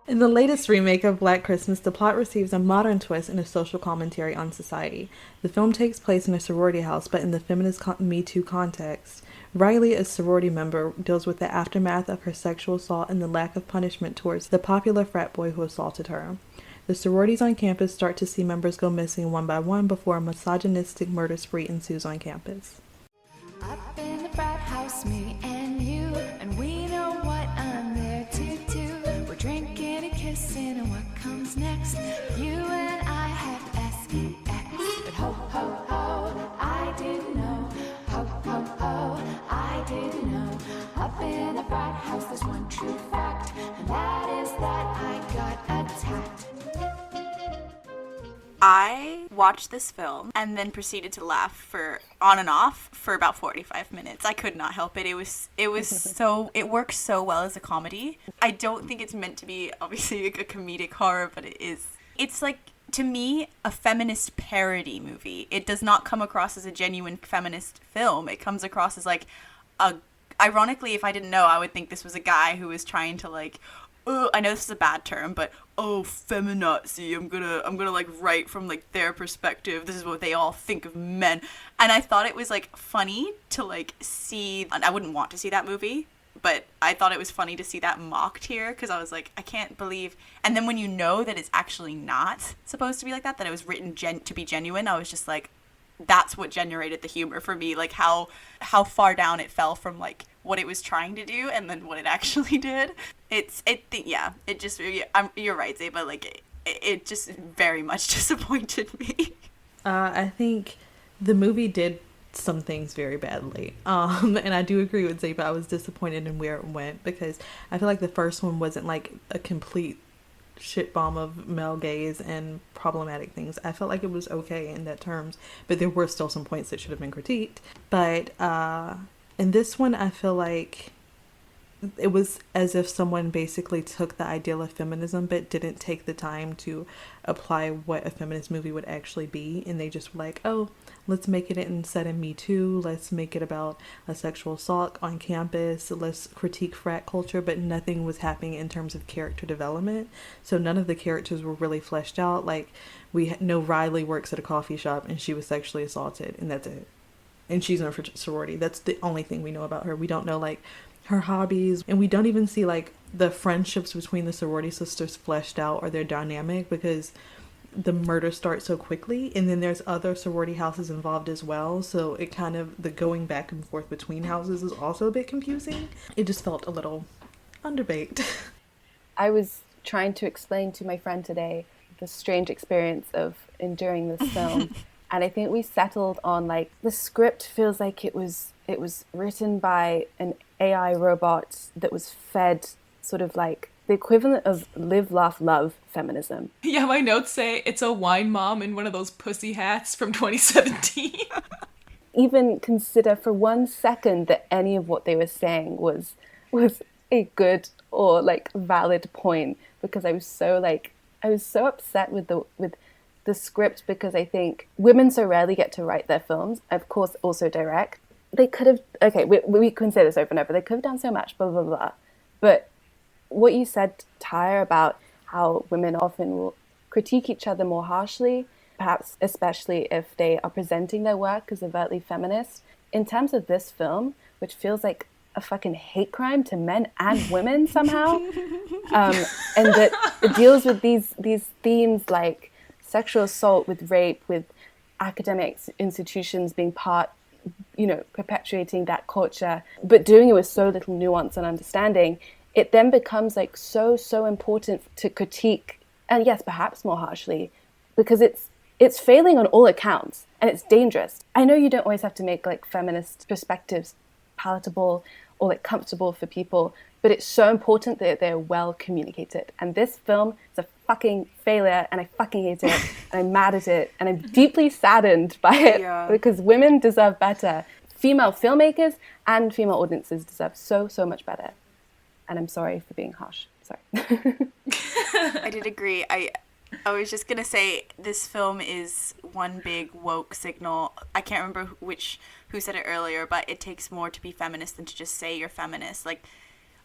In the latest remake of Black Christmas, the plot receives a modern twist and a social commentary on society. The film takes place in a sorority house, but in the feminist Me Too context. Riley, a sorority member, deals with the aftermath of her sexual assault and the lack of punishment towards the popular frat boy who assaulted her. The sororities on campus start to see members go missing one by one before a misogynistic murder spree ensues on campus. Up in the frat house, me and you, and we know what I'm there to do. We're drinking and kissing, and what comes next? You and I have sex, but ho, ho, ho, I didn't know. Ho, ho, ho, I didn't know. Up in the frat house, there's one true fact, and that is that I got attacked. I watched this film and then proceeded to laugh for on and off for about 45 minutes. I could not help it. It was it works so well as a comedy. I don't think it's meant to be obviously a comedic horror, but it is. It's like, to me, a feminist parody movie. It does not come across as a genuine feminist film. It comes across as like ironically, if I didn't know, I would think this was a guy who was trying to like, I know this is a bad term, but feminazi, I'm gonna like write from like their perspective. This is what they all think of men. And I thought it was like funny to like see, I wouldn't want to see that movie, but I thought it was funny to see that mocked here, because I was like, I can't believe. And then when you know that it's actually not supposed to be like that it was written to be genuine, I was just like, that's what generated the humor for me, like how far down it fell from like what it was trying to do and then what it actually did. You're right, Zeba, like it just very much disappointed me. I think the movie did some things very badly, and I do agree with Zeba. I was disappointed in where it went, because I feel like the first one wasn't like a complete shit bomb of male gaze and problematic things. I felt like it was okay in that terms, but there were still some points that should have been critiqued. But in this one, I feel like it was as if someone basically took the ideal of feminism but didn't take the time to apply what a feminist movie would actually be, and they just were like, oh, let's make it set in Me Too, let's make it about a sexual assault on campus, let's critique frat culture, but nothing was happening in terms of character development. So none of the characters were really fleshed out. Like, we know Riley works at a coffee shop and she was sexually assaulted, and that's it. And she's in a sorority. That's the only thing we know about her. We don't know like her hobbies, and we don't even see like the friendships between the sorority sisters fleshed out or their dynamic, because the murder starts so quickly, and then there's other sorority houses involved as well, so it kind of, the going back and forth between houses is also a bit confusing. It just felt a little underbaked. I was trying to explain to my friend today the strange experience of enduring this film, and I think we settled on like, the script feels like it was written by an AI robot that was fed sort of like the equivalent of live, laugh, love feminism. Yeah, my notes say it's a wine mom in one of those pussy hats from 2017. Even consider for 1 second that any of what they were saying was a good or like valid point, because I was so upset with the script, because I think women so rarely get to write their films, of course also direct. They could have, okay, we can say this over and over, they could have done so much, blah, blah, blah. But what you said, Tyia, about how women often will critique each other more harshly, perhaps especially if they are presenting their work as overtly feminist, in terms of this film, which feels like a fucking hate crime to men and women somehow, and that it deals with these themes like sexual assault, with rape, with academic institutions being part, perpetuating that culture, but doing it with so little nuance and understanding, it then becomes like so important to critique, and yes, perhaps more harshly, because it's failing on all accounts, and it's dangerous. I know you don't always have to make like feminist perspectives palatable or like comfortable for people, but it's so important that they're well communicated. And this film is a fucking failure, and I fucking hate it, and I'm mad at it, and I'm deeply saddened by it, because women deserve better. Female filmmakers and female audiences deserve so much better. And I'm sorry for being harsh. Sorry. I did agree. I was just going to say, this film is one big woke signal. I can't remember who said it earlier, but it takes more to be feminist than to just say you're feminist. Like,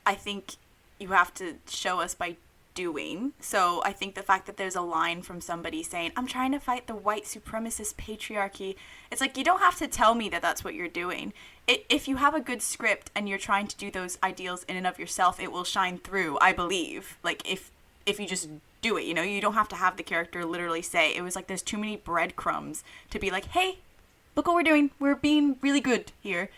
I think you have to show us by doing. So I think the fact that there's a line from somebody saying, I'm trying to fight the white supremacist patriarchy, it's like, you don't have to tell me that that's what you're doing. If you have a good script and you're trying to do those ideals in and of yourself, it will shine through, I believe. Like, if you just do it, you don't have to have the character literally say. It was like, there's too many breadcrumbs to be like, hey, look what we're doing. We're being really good here.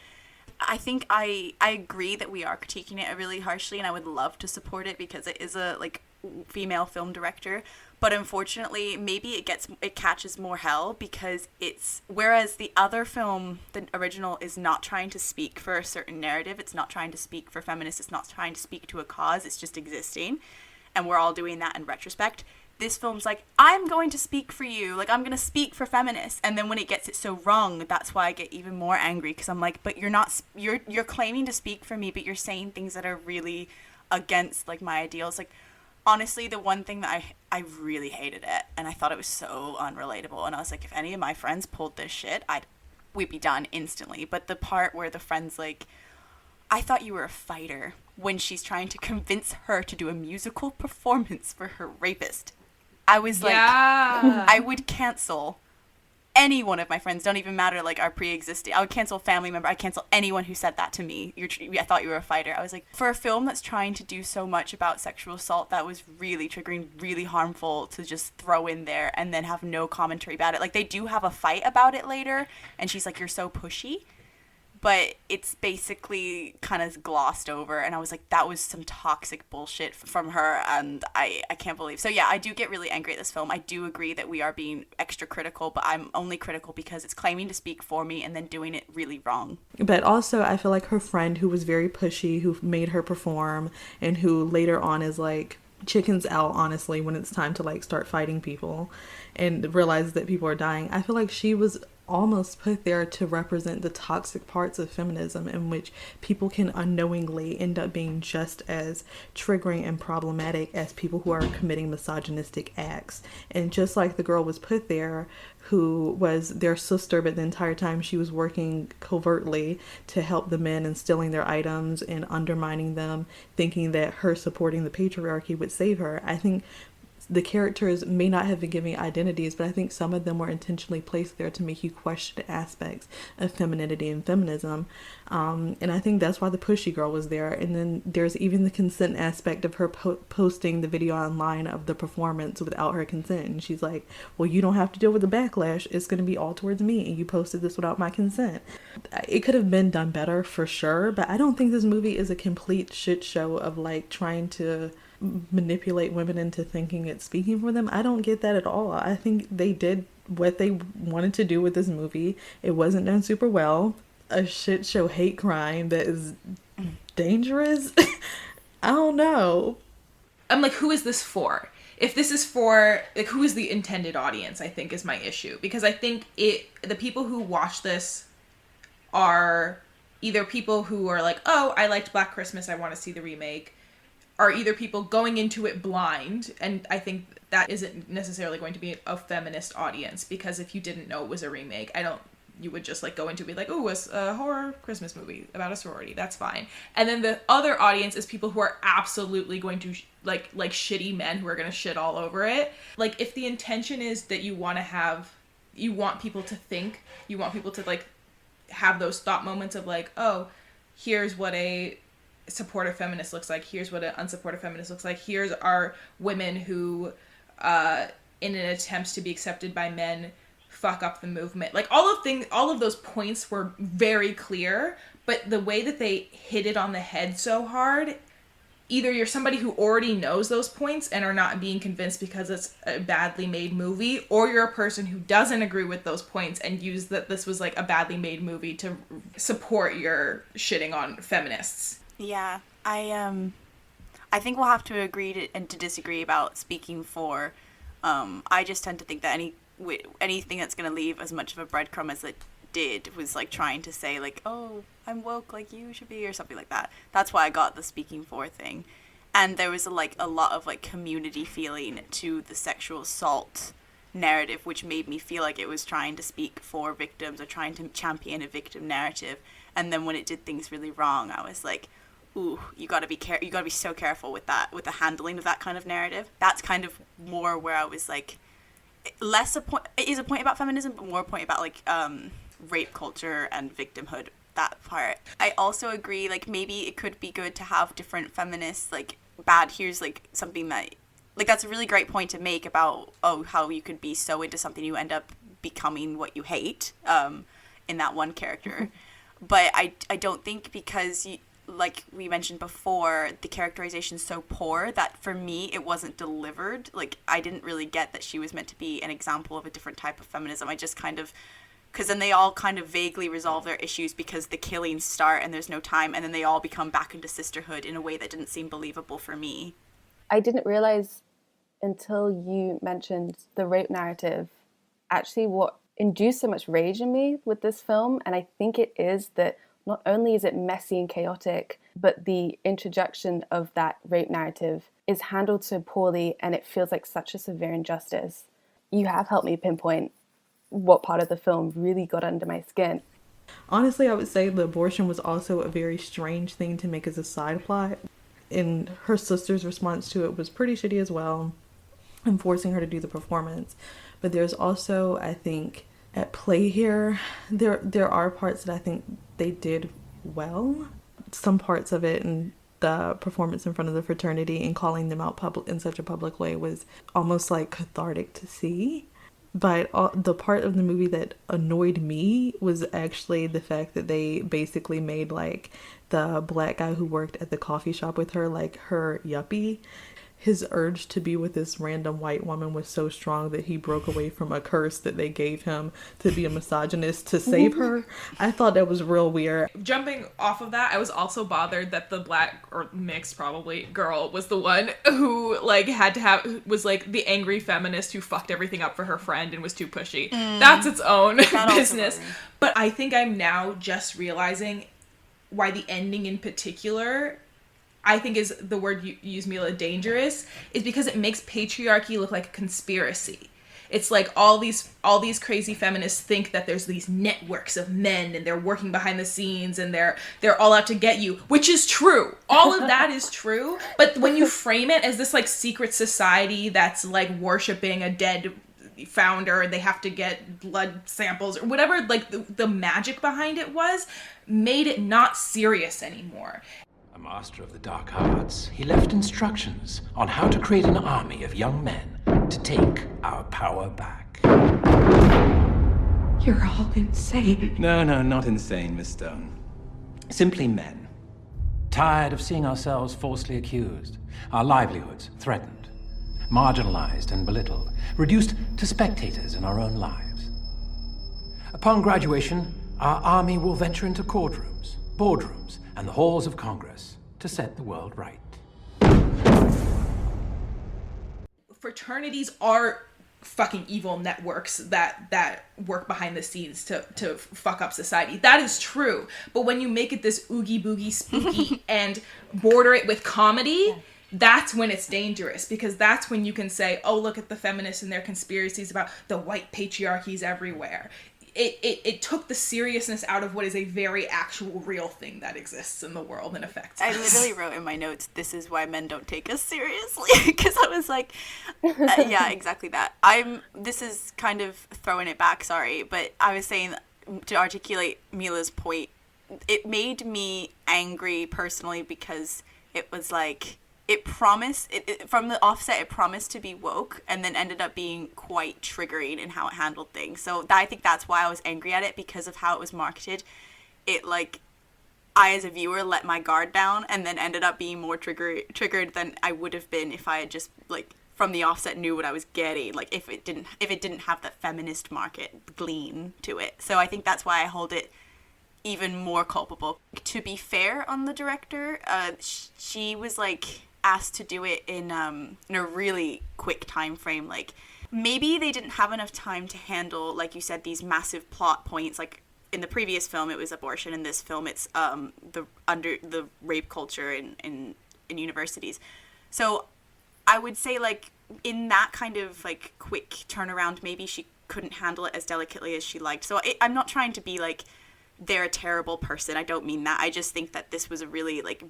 I think I agree that we are critiquing it really harshly, and I would love to support it because it is a like female film director. But unfortunately, maybe it catches more hell because whereas the other film, the original, is not trying to speak for a certain narrative. It's not trying to speak for feminists. It's not trying to speak to a cause. It's just existing. And we're all doing that in retrospect. this film's like, I'm going to speak for you, like I'm going to speak for feminists, and then when it gets it so wrong, that's why I get even more angry, because I'm like, but you're claiming to speak for me, but you're saying things that are really against like my ideals. Like honestly, the one thing that I really hated it, and I thought it was so unrelatable, and I was like, if any of my friends pulled this shit, we'd be done instantly. But the part where the friend's like, I thought you were a fighter, when she's trying to convince her to do a musical performance for her rapist. I was like, I would cancel any one of my friends, don't even matter like our pre-existing, I would cancel a family member, I'd cancel anyone who said that to me. I thought you were a fighter. I was like, for a film that's trying to do so much about sexual assault, that was really triggering, really harmful to just throw in there and then have no commentary about it. Like they do have a fight about it later, and she's like, you're so pushy, but it's basically kind of glossed over, and I was like, that was some toxic bullshit from her, and I can't believe. So yeah, I do get really angry at this film. I do agree that we are being extra critical, but I'm only critical because it's claiming to speak for me and then doing it really wrong. But also, I feel like her friend who was very pushy, who made her perform, and who later on is like, chickens out, honestly, when it's time to like start fighting people and realize that people are dying. I feel like she was almost put there to represent the toxic parts of feminism, in which people can unknowingly end up being just as triggering and problematic as people who are committing misogynistic acts. And just like the girl was put there who was their sister, but the entire time she was working covertly to help the men and stealing their items and undermining them, thinking that her supporting the patriarchy would save her. I think the characters may not have been given identities, but I think some of them were intentionally placed there to make you question aspects of femininity and feminism. And I think that's why the pushy girl was there. And then there's even the consent aspect of her posting the video online of the performance without her consent. And she's like, well, you don't have to deal with the backlash. It's going to be all towards me. And you posted this without my consent. It could have been done better for sure, but I don't think this movie is a complete shit show of like trying to manipulate women into thinking it's speaking for them. I don't get that at all. I think they did what they wanted to do with this movie. It wasn't done super well. A shit show hate crime that is dangerous. I don't know. I'm like, who is this for? If this is for, like, who is the intended audience, I think is my issue. Because I think the people who watch this are either people who are like, oh, I liked Black Christmas, I want to see the remake, are either people going into it blind, and I think that isn't necessarily going to be a feminist audience, because if you didn't know it was a remake, you would just like go into it, be like, oh, it's a horror Christmas movie about a sorority, that's fine. And then the other audience is people who are absolutely going to like shitty men who are going to shit all over it. Like, if the intention is that you want people to think, you want people to like have those thought moments of like, oh, here's what a supportive feminist looks like, here's what an unsupportive feminist looks like, here's our women who in an attempt to be accepted by men fuck up the movement. Like, all of those points were very clear, but the way that they hit it on the head so hard, either you're somebody who already knows those points and are not being convinced because it's a badly made movie, or you're a person who doesn't agree with those points and use that this was like a badly made movie to support your shitting on feminists. Yeah, I think we'll have to agree to disagree about speaking for. I just tend to think that anything that's going to leave as much of a breadcrumb as it did was like trying to say like, oh, I'm woke like you should be, or something like that. That's why I got the speaking for thing. And there was like a lot of like community feeling to the sexual assault narrative, which made me feel like it was trying to speak for victims or trying to champion a victim narrative. And then when it did things really wrong, I was like, ooh, you gotta be so careful with that, with the handling of that kind of narrative. That's kind of more where I was like, less a point, it is a point about feminism, but more a point about like rape culture and victimhood, that part. I also agree, like, maybe it could be good to have different feminists, like, here's like something that, like, that's a really great point to make about, oh, how you could be so into something you end up becoming what you hate in that one character. But I don't think, because like we mentioned before, the characterization's so poor that for me it wasn't delivered. Like, I didn't really get that she was meant to be an example of a different type of feminism. I just kind of, because then they all kind of vaguely resolve their issues because the killings start and there's no time, and then they all become back into sisterhood in a way that didn't seem believable for me. I didn't realize until you mentioned the rape narrative, actually what induced so much rage in me with this film, and I think it is that not only is it messy and chaotic, but the introduction of that rape narrative is handled so poorly and it feels like such a severe injustice. You have helped me pinpoint what part of the film really got under my skin. Honestly, I would say the abortion was also a very strange thing to make as a side plot. And her sister's response to it was pretty shitty as well, and forcing her to do the performance. But there's also, I think, at play here, there are parts that I think they did well. Some parts of it, and the performance in front of the fraternity and calling them out in such a public way was almost like cathartic to see. But the part of the movie that annoyed me was actually the fact that they basically made like the black guy who worked at the coffee shop with her like her yuppie. His urge to be with this random white woman was so strong that he broke away from a curse that they gave him to be a misogynist to save her. I thought that was real weird. Jumping off of that, I was also bothered that the black, or mixed probably, girl was the one who like was like the angry feminist who fucked everything up for her friend and was too pushy. That's its own business. But I think I'm now just realizing why the ending in particular, I think is the word you use, Mila, dangerous, is because it makes patriarchy look like a conspiracy. It's like all these crazy feminists think that there's these networks of men and they're working behind the scenes and they're all out to get you, which is true. All of that is true. But when you frame it as this like secret society that's like worshiping a dead founder and they have to get blood samples or whatever, like the magic behind it made it not serious anymore. Master of the dark arts, he left instructions on how to create an army of young men to take our power back. You're all insane. No, not insane, Miss Stone. Simply men. Tired of seeing ourselves falsely accused, our livelihoods threatened, marginalized and belittled, reduced to spectators in our own lives. Upon graduation, our army will venture into courtrooms, boardrooms, and the halls of Congress to set the world right. Fraternities are fucking evil networks that work behind the scenes to fuck up society. That is true. But when you make it this oogie boogie spooky and border it with comedy, that's when it's dangerous, because that's when you can say, oh, look at the feminists and their conspiracies about the white patriarchies everywhere. It took the seriousness out of what is a very actual real thing that exists in the world and affects us. I literally wrote in my notes, this is why men don't take us seriously, because I was like, yeah, exactly that. This is kind of throwing it back, sorry, but I was saying, to articulate Mila's point, it made me angry personally because it was like, it promised, from the offset, it promised to be woke and then ended up being quite triggering in how it handled things. So I think that's why I was angry at it, because of how it was marketed. It, like, I as a viewer let my guard down and then ended up being more triggered than I would have been if I had just, like, from the offset knew what I was getting. Like, if it didn't have that feminist market gleam to it. So I think that's why I hold it even more culpable. To be fair on the director, she was, like, asked to do it in a really quick time frame. Like, maybe they didn't have enough time to handle, like you said, these massive plot points. Like in the previous film it was abortion, in this film it's the rape culture in universities. So I would say, like, in that kind of like quick turnaround, maybe she couldn't handle it as delicately as she liked. So I'm not trying to be like they're a terrible person. I don't mean that. I just think that this was a really like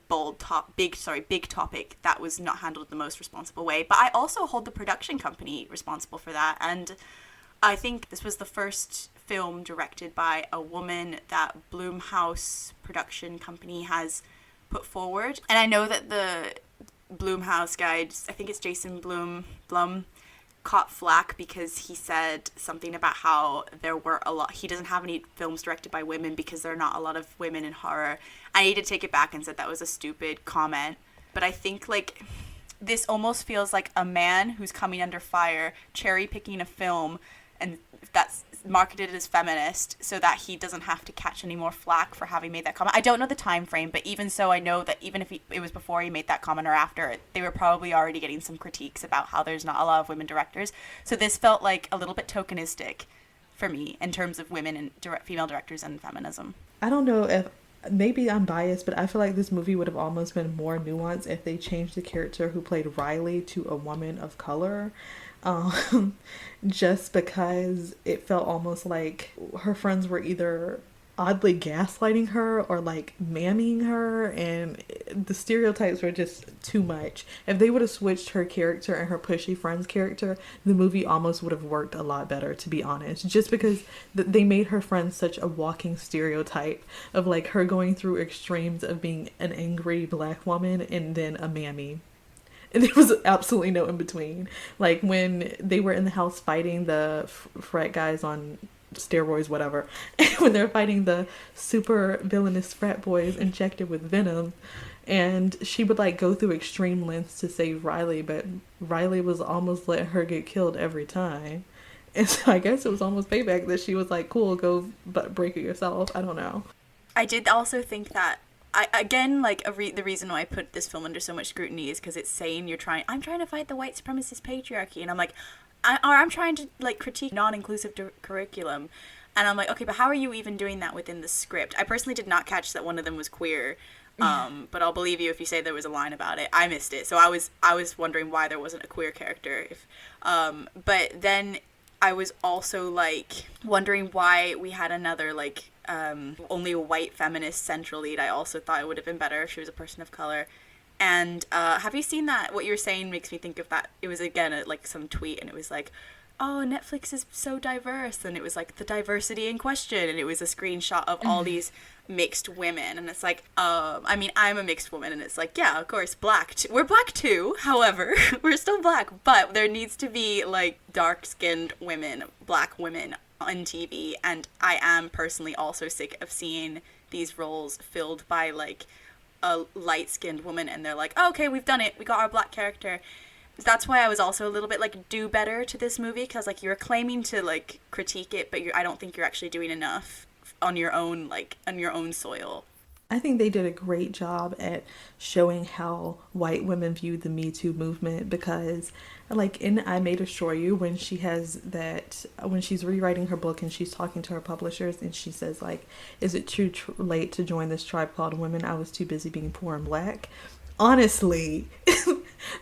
big topic that was not handled the most responsible way. But I also hold the production company responsible for that. And I think this was the first film directed by a woman that Blumhouse production company has put forward. And I know that the Blumhouse guy, I think it's Jason Blum, caught flack because he said something about how he doesn't have any films directed by women because there are not a lot of women in horror. I need to take it back and said that was a stupid comment. But I think, like, this almost feels like a man who's coming under fire, cherry picking a film, and that's marketed as feminist so that he doesn't have to catch any more flack for having made that comment. I don't know the time frame, but even so, I know that even if it was before he made that comment or after, they were probably already getting some critiques about how there's not a lot of women directors. So this felt like a little bit tokenistic for me in terms of women and female directors and feminism. I don't know if, maybe I'm biased, but I feel like this movie would have almost been more nuanced if they changed the character who played Riley to a woman of color. Just because it felt almost like her friends were either oddly gaslighting her or like mammying her, and the stereotypes were just too much. If they would have switched her character and her pushy friend's character, the movie almost would have worked a lot better, to be honest, just because they made her friend such a walking stereotype of like her going through extremes of being an angry black woman and then a mammy. And there was absolutely no in between. Like when they were in the house fighting the frat guys on steroids, whatever, when they're fighting the super villainous frat boys injected with venom, and she would like go through extreme lengths to save Riley, but Riley was almost letting her get killed every time. And so I guess it was almost payback that she was like, cool, go but break it yourself. I don't know. I did also think that the reason why I put this film under so much scrutiny is because it's saying I'm trying to fight the white supremacist patriarchy, and I'm like, I'm trying to like critique non-inclusive curriculum, and I'm like, okay, but how are you even doing that within the script? I personally did not catch that one of them was queer, but I'll believe you if you say there was a line about it. I missed it, so I was wondering why there wasn't a queer character. But then I was also like wondering why we had another like only a white feminist central lead. I also thought it would have been better if she was a person of color. And have you seen that? What you're saying makes me think of that. It was again like some tweet, and it was like, oh, Netflix is so diverse, and it was like the diversity in question, and it was a screenshot of all these mixed women, and it's like, I mean, I'm a mixed woman, and it's like, yeah, of course, we're black too, however, we're still black, but there needs to be like dark-skinned women, black women on TV, and I am personally also sick of seeing these roles filled by like a light-skinned woman, and they're like, oh, okay, we've done it, we got our black character. That's why I was also a little bit like, do better to this movie, because like you're claiming to like critique it, but I don't think you're actually doing enough on your own soil. I think they did a great job at showing how white women viewed the Me Too movement, because like in I May Destroy You, when she's rewriting her book and she's talking to her publishers and she says like, is it too late to join this tribe called women? I was too busy being poor and black. Honestly,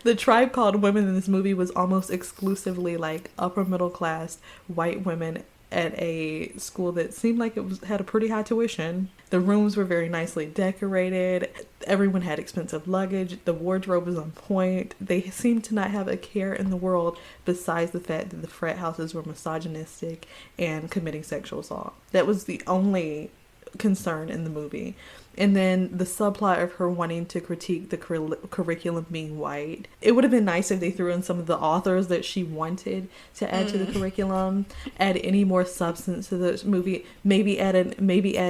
the tribe called women in this movie was almost exclusively like upper middle class white women at a school that seemed like had a pretty high tuition. The rooms were very nicely decorated. Everyone had expensive luggage. The wardrobe was on point. They seemed to not have a care in the world besides the fact that the frat houses were misogynistic and committing sexual assault. That was the only concern in the movie. And then the subplot of her wanting to critique the curriculum being white. It would have been nice if they threw in some of the authors that she wanted to add to the curriculum, add any more substance to the movie, maybe add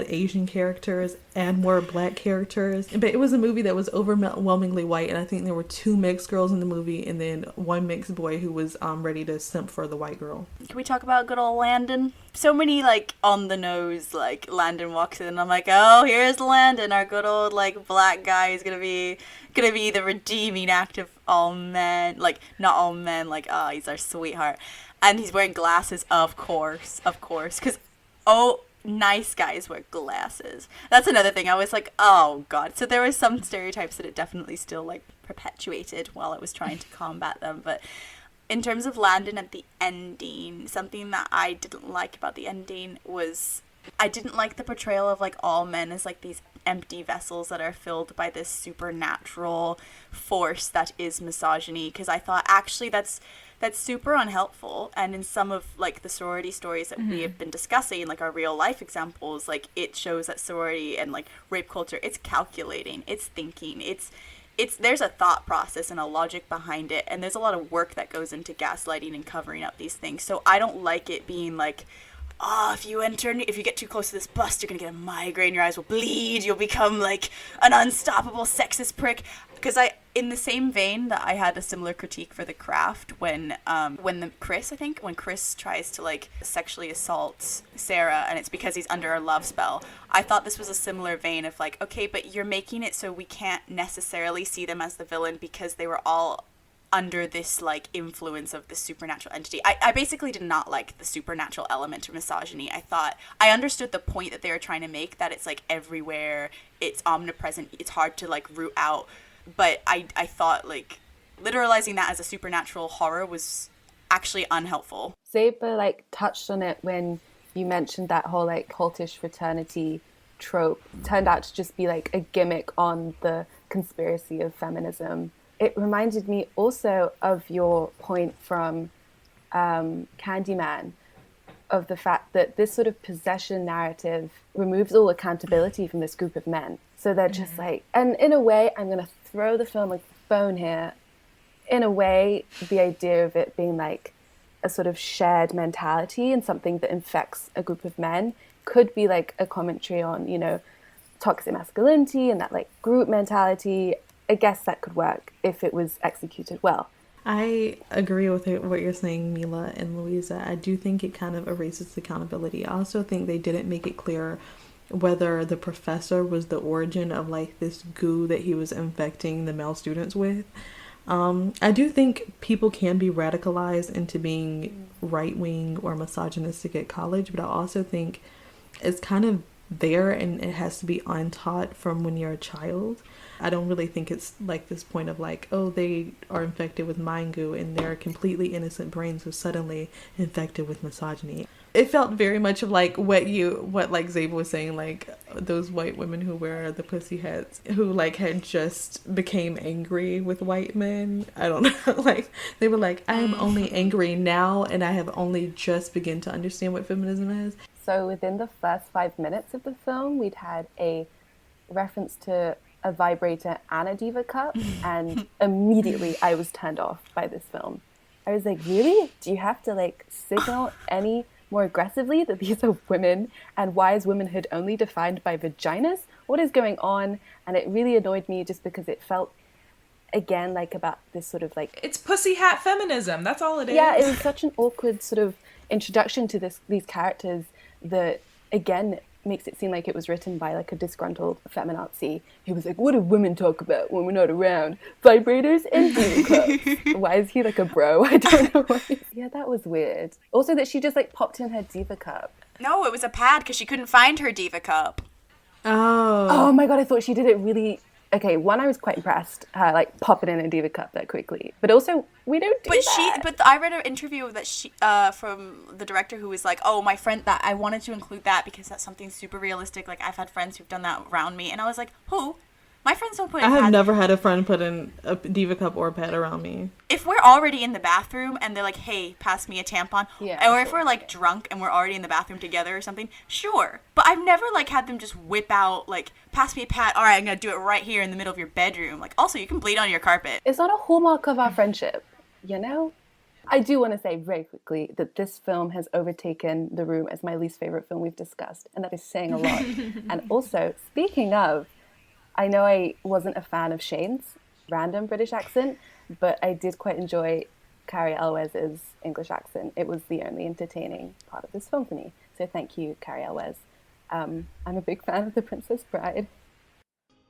Asian characters, add more black characters. But it was a movie that was overwhelmingly white, and I think there were 2 mixed girls in the movie and then 1 mixed boy who was ready to simp for the white girl. Can we talk about good old Landon? So many like on the nose, like Landon walks in and I'm like, oh, here's Landon, our good old like black guy is gonna be the redeeming act of all men, like not all men, like he's our sweetheart, and he's wearing glasses, of course, because nice guys wear glasses. That's another thing. I was like, oh god. So there were some stereotypes that it definitely still like perpetuated while it was trying to combat them, but in terms of Landon at the ending, something that I didn't like about the ending was I didn't like the portrayal of like all men as like these empty vessels that are filled by this supernatural force that is misogyny, because I thought actually that's super unhelpful. And in some of like the sorority stories that we have been discussing, like our real life examples, like it shows that sorority and like rape culture, it's calculating, it's thinking, it's there's a thought process and a logic behind it, and there's a lot of work that goes into gaslighting and covering up these things. So I don't like it being like, if you get too close to this bust, you're gonna get a migraine, your eyes will bleed, you'll become like an unstoppable sexist prick. Because In the same vein that I had a similar critique for The Craft when Chris tries to like sexually assault Sarah and it's because he's under a love spell, I thought this was a similar vein of like, okay, but you're making it so we can't necessarily see them as the villain because they were all under this like influence of this supernatural entity. I basically did not like the supernatural element of misogyny. I thought I understood the point that they were trying to make, that it's like everywhere, it's omnipresent, it's hard to like root out, but I thought like literalizing that as a supernatural horror was actually unhelpful. Zeba like touched on it when you mentioned that whole like cultish fraternity trope turned out to just be like a gimmick on the conspiracy of feminism. It reminded me also of your point from Candyman, of the fact that this sort of possession narrative removes all accountability from this group of men. So they're just like, and in a way, I'm going to throw the film like a bone here. In a way, the idea of it being like a sort of shared mentality and something that infects a group of men could be like a commentary on, you know, toxic masculinity and that like group mentality. I guess that could work if it was executed well. I agree with what you're saying, Mila and Louisa. I do think it kind of erases accountability. I also think they didn't make it clear whether the professor was the origin of like this goo that he was infecting the male students with. I do think people can be radicalized into being right-wing or misogynistic at college, but I also think it's kind of there and it has to be untaught from when you're a child. I don't really think it's like this point of like, oh, they are infected with mind goo and they're completely innocent brains who suddenly infected with misogyny. It felt very much of like what like Zeba was saying, like those white women who wear the pussy hats who like had just became angry with white men. I don't know, like they were like, I am only angry now and I have only just begun to understand what feminism is. So within the first 5 minutes of the film, we'd had a reference to a vibrator and a diva cup, and immediately I was turned off by this film. I was like, really? Do you have to like signal any more aggressively that these are women, and why is womanhood only defined by vaginas? What is going on? And it really annoyed me just because it felt, again, like about this sort of like... It's pussy hat feminism, that's all it is. Yeah, it was such an awkward sort of introduction to these characters that, again, makes it seem like it was written by like a disgruntled feminazi who was like, what do women talk about when we're not around? Vibrators and diva cups. Why is he like a bro? I don't know why. Yeah, that was weird. Also that she just like popped in her diva cup. No, it was a pad because she couldn't find her diva cup. Oh my god, I thought she did it really... Okay, one, I was quite impressed, like popping in a diva cup that quickly. But also, we don't do that. But I read an interview that she, from the director who was like, oh, my friend, that I wanted to include that because that's something super realistic. Like, I've had friends who've done that around me. And I was like, who? My friends don't put in I have pads. never had a friend put in a diva cup or a pad around me. If we're already in the bathroom and they're like, hey, pass me a tampon. Yeah, or if we're like drunk and we're already in the bathroom together or something, sure. But I've never like had them just whip out like, pass me a pad. All right, I'm going to do it right here in the middle of your bedroom. Like, also, you can bleed on your carpet. It's not a hallmark of our friendship, you know? I do want to say very quickly that this film has overtaken The Room as my least favorite film we've discussed. And that is saying a lot. And also, speaking of, I know I wasn't a fan of Shane's random British accent, but I did quite enjoy Carrie Elwes's English accent. It was the only entertaining part of this film for me. So thank you, Carrie Elwes. I'm a big fan of The Princess Bride.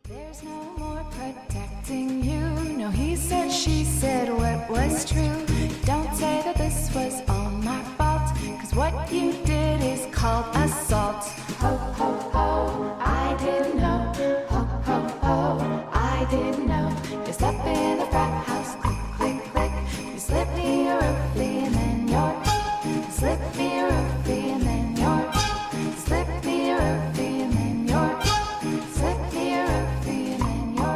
There's no more protecting you. No, he said, she said what was true. Don't say that this was all my fault, 'cause what you did is called assault. Ho, ho, ho, I didn't know. Ho, ho, ho, I didn't know. You slept in the frat house, click, click, click. You slipped me a roofie and then you slipped me a roofie and then you slipped me a roofie and then you slipped me a roofie and then you.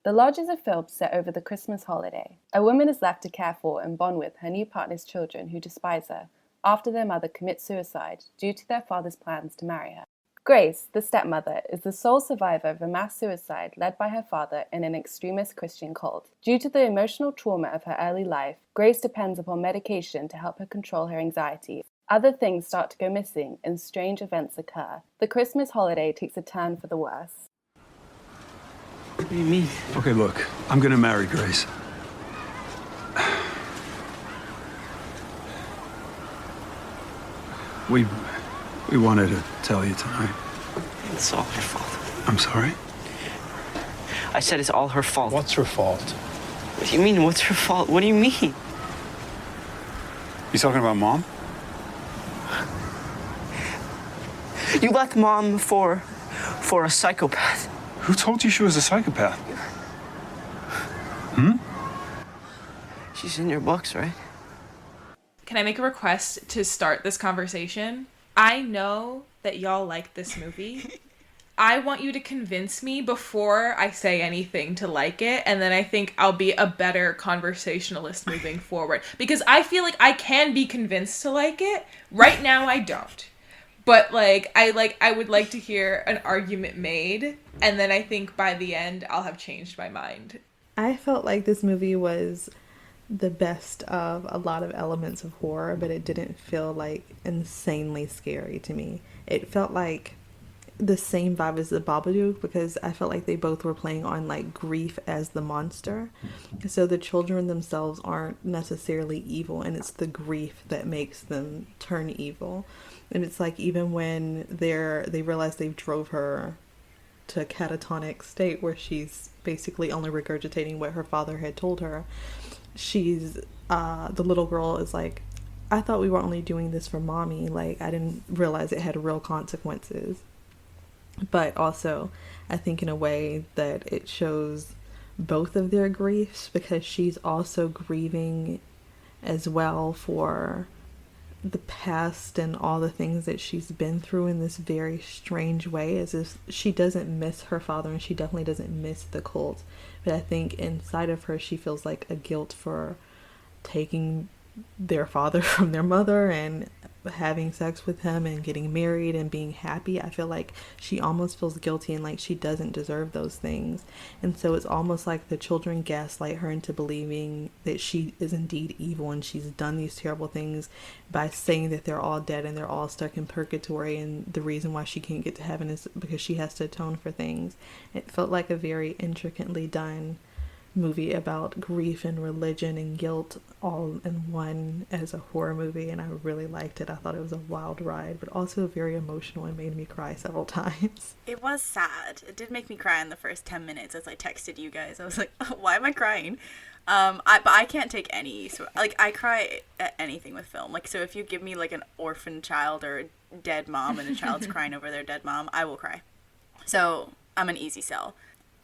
The Lodge is a film set over the Christmas holiday. A woman is left to care for and bond with her new partner's children who despise her after their mother commits suicide due to their father's plans to marry her. Grace, the stepmother, is the sole survivor of a mass suicide led by her father in an extremist Christian cult. Due to the emotional trauma of her early life, Grace depends upon medication to help her control her anxiety. Other things start to go missing and strange events occur. The Christmas holiday takes a turn for the worse. What do you mean? Okay, look, I'm gonna marry Grace. We wanted to tell you tonight. It's all her fault. I'm sorry? I said it's all her fault. What's her fault? What do you mean, what's her fault? What do you mean? You talking about Mom? You left Mom for a psychopath. Who told you she was a psychopath? She's in your books, right? Can I make a request to start this conversation? I know that y'all like this movie. I want you to convince me before I say anything to like it, and then I think I'll be a better conversationalist moving forward. Because I feel like I can be convinced to like it. Right now I don't. But I would like to hear an argument made, and then I think by the end I'll have changed my mind. I felt like this movie was the best of a lot of elements of horror, but it didn't feel like insanely scary to me. It felt like the same vibe as the Babadook, because I felt like they both were playing on like grief as the monster. So the children themselves aren't necessarily evil, and it's the grief that makes them turn evil. And it's like, even when they realize they drove her to a catatonic state where she's basically only regurgitating what her father had told her, she's the little girl is like, I thought we were only doing this for mommy, like I didn't realize it had real consequences. But also I think in a way that it shows both of their griefs, because she's also grieving as well for the past and all the things that she's been through in this very strange way, as if she doesn't miss her father, and she definitely doesn't miss the cult, but I think inside of her she feels like a guilt for taking their father from their mother and having sex with him and getting married and being happy. I feel like she almost feels guilty and like she doesn't deserve those things. And so it's almost like the children gaslight her into believing that she is indeed evil and she's done these terrible things by saying that they're all dead and they're all stuck in purgatory, and the reason why she can't get to heaven is because she has to atone for things. It felt like a very intricately done movie about grief and religion and guilt all in one as a horror movie, and I really liked it. I thought it was a wild ride, but also very emotional and made me cry several times. It was sad. It did make me cry in the first 10 minutes as I texted you guys. I was like, oh, why am I crying? But I can't take any, so like I cry at anything with film. Like, so if you give me like an orphan child or a dead mom and a child's crying over their dead mom, I will cry. So I'm an easy sell.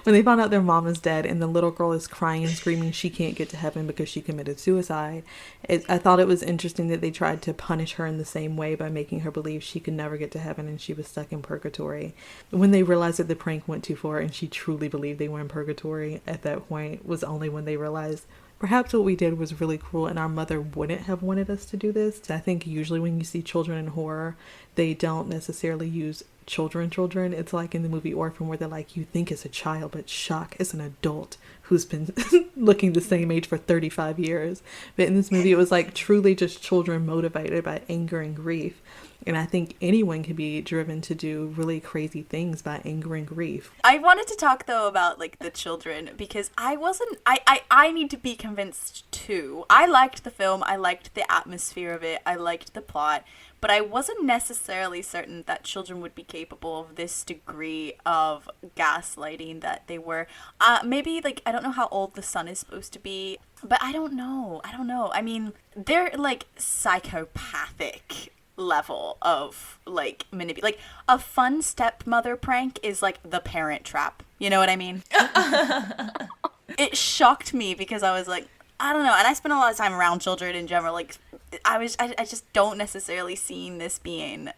When they found out their mom is dead and the little girl is crying and screaming she can't get to heaven because she committed suicide, I thought it was interesting that they tried to punish her in the same way by making her believe she could never get to heaven and she was stuck in purgatory. When they realized that the prank went too far and she truly believed they were in purgatory, at that point was only when they realized perhaps what we did was really cruel and our mother wouldn't have wanted us to do this. I think usually when you see children in horror, they don't necessarily use children. It's like in the movie Orphan, where they're like, you think it's a child, but shock, it's an adult who's been looking the same age for 35 years. But in this movie, it was like truly just children motivated by anger and grief. And I think anyone can be driven to do really crazy things by anger and grief. I wanted to talk though about like the children, because I need to be convinced too. I liked the film, I liked the atmosphere of it, I liked the plot, but I wasn't necessarily certain that children would be capable of this degree of gaslighting that they were. Maybe, like, I don't know how old the son is supposed to be, but I don't know. I mean, they're, like, psychopathic level of, like, like, a fun stepmother prank is, like, the Parent Trap. You know what I mean? It shocked me because I was like, I don't know. And I spend a lot of time around children in general. Like, I just don't necessarily see this being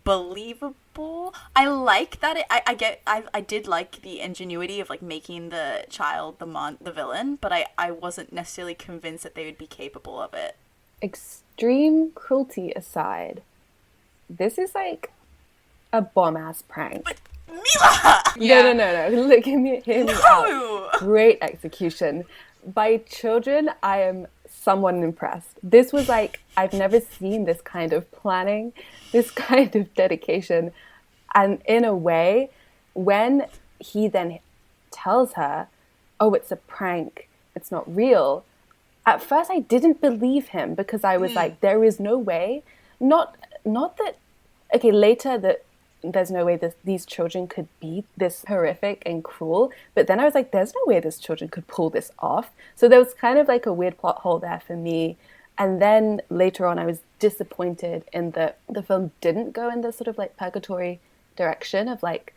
believable. I like that I did like the ingenuity of like making the child the villain, but I wasn't necessarily convinced that they would be capable of it. Extreme cruelty aside, this is like a bomb-ass prank. But Mila! Yeah. No. Look, hear me out. Great execution. By children, I am somewhat impressed. This was like, I've never seen this kind of planning, this kind of dedication. And in a way, when he then tells her, oh, it's a prank, it's not real, at first I didn't believe him, because I was like, there is no way, not that, okay, later that there's no way that these children could be this horrific and cruel, but then I was like, there's no way these children could pull this off. So there was kind of like a weird plot hole there for me. And then later on, I was disappointed in that the film didn't go in this sort of like purgatory direction of like,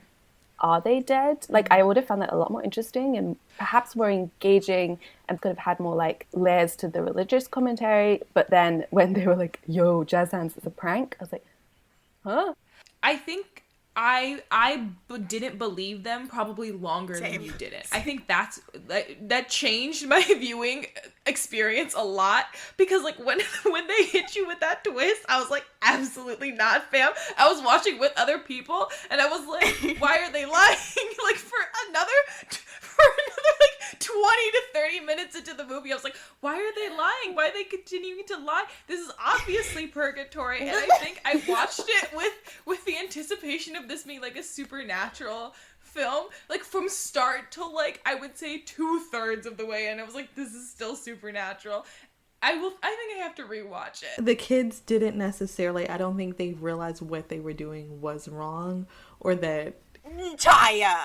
are they dead? Like, I would have found that a lot more interesting and perhaps more engaging, and could have had more like layers to the religious commentary. But then when they were like, yo, jazz hands is a prank, I was like, huh? I think I didn't believe them probably longer than you didn't. I think that changed my viewing experience a lot, because like when they hit you with that twist, I was like, absolutely not, fam. I was watching with other people and I was like, why are they lying? Like for another like 20 to 30 minutes into the movie, I was like, why are they lying? Why are they continuing to lie? This is obviously purgatory. And I think I watched it with the anticipation of this being like a supernatural film, like from start to like, I would say 2/3 of the way, and I was like, this is still supernatural. I think I have to rewatch it. The kids didn't necessarily, I don't think they realized what they were doing was wrong, or that... Tyia,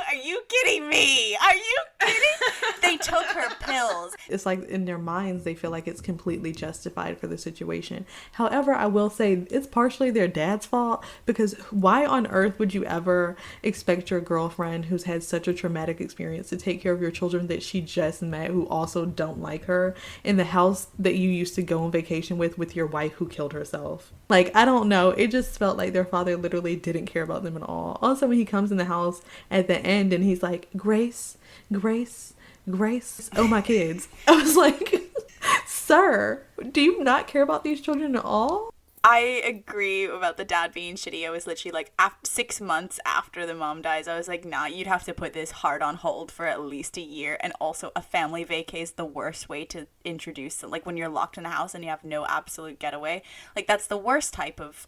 are you kidding me? Are you kidding? They took her pills. It's like in their minds, they feel like it's completely justified for the situation. However, I will say it's partially their dad's fault, because why on earth would you ever expect your girlfriend who's had such a traumatic experience to take care of your children that she just met, who also don't like her, in the house that you used to go on vacation with your wife who killed herself? Like, I don't know. It just felt like their father literally didn't care about them at all. Also, when he comes in the house at the end and he's like, Grace, oh my kids. I was like, sir, do you not care about these children at all? I agree about the dad being shitty. I was literally like, 6 months after the mom dies, I was like, nah, you'd have to put this hard on hold for at least a year. And also, a family vacay is the worst way to introduce, like when you're locked in a house and you have no absolute getaway. Like, that's the worst type of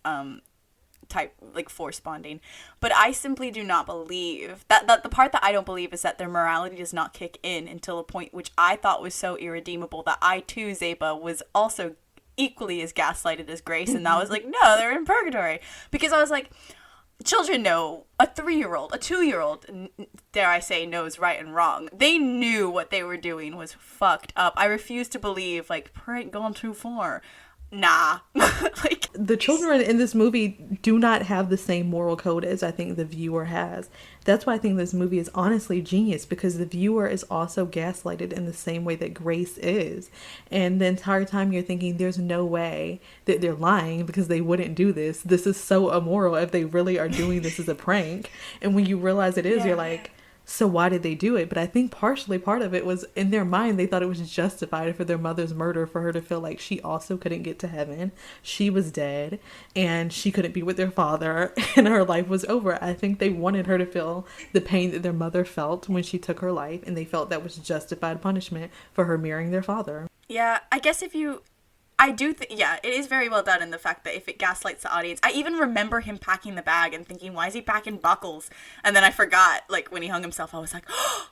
like force bonding. But I simply do not believe that the part that I don't believe is that their morality does not kick in until a point which I thought was so irredeemable that I too, Zeba, was also equally as gaslighted as Grace, and I was like, no, they're in purgatory. Because I was like, children know, a 3-year-old, a 2-year-old, dare I say, knows right and wrong. They knew what they were doing was fucked up. I refuse to believe, like, prank gone too far. Nah. Like, the children in this movie do not have the same moral code as I think the viewer has. That's why I think this movie is honestly genius, because the viewer is also gaslighted in the same way that Grace is. And the entire time you're thinking there's no way that they're lying, because they wouldn't do this. This is so immoral if they really are doing this as a prank. And when you realize it is, you're like, so why did they do it? But I think partially part of it was in their mind, they thought it was justified for their mother's murder, for her to feel like she also couldn't get to heaven. She was dead and she couldn't be with their father and her life was over. I think they wanted her to feel the pain that their mother felt when she took her life, and they felt that was justified punishment for her marrying their father. Yeah, I guess I do think, yeah, it is very well done in the fact that if it gaslights the audience. I even remember him packing the bag and thinking, why is he packing buckles? And then I forgot, like, when he hung himself, I was like, oh,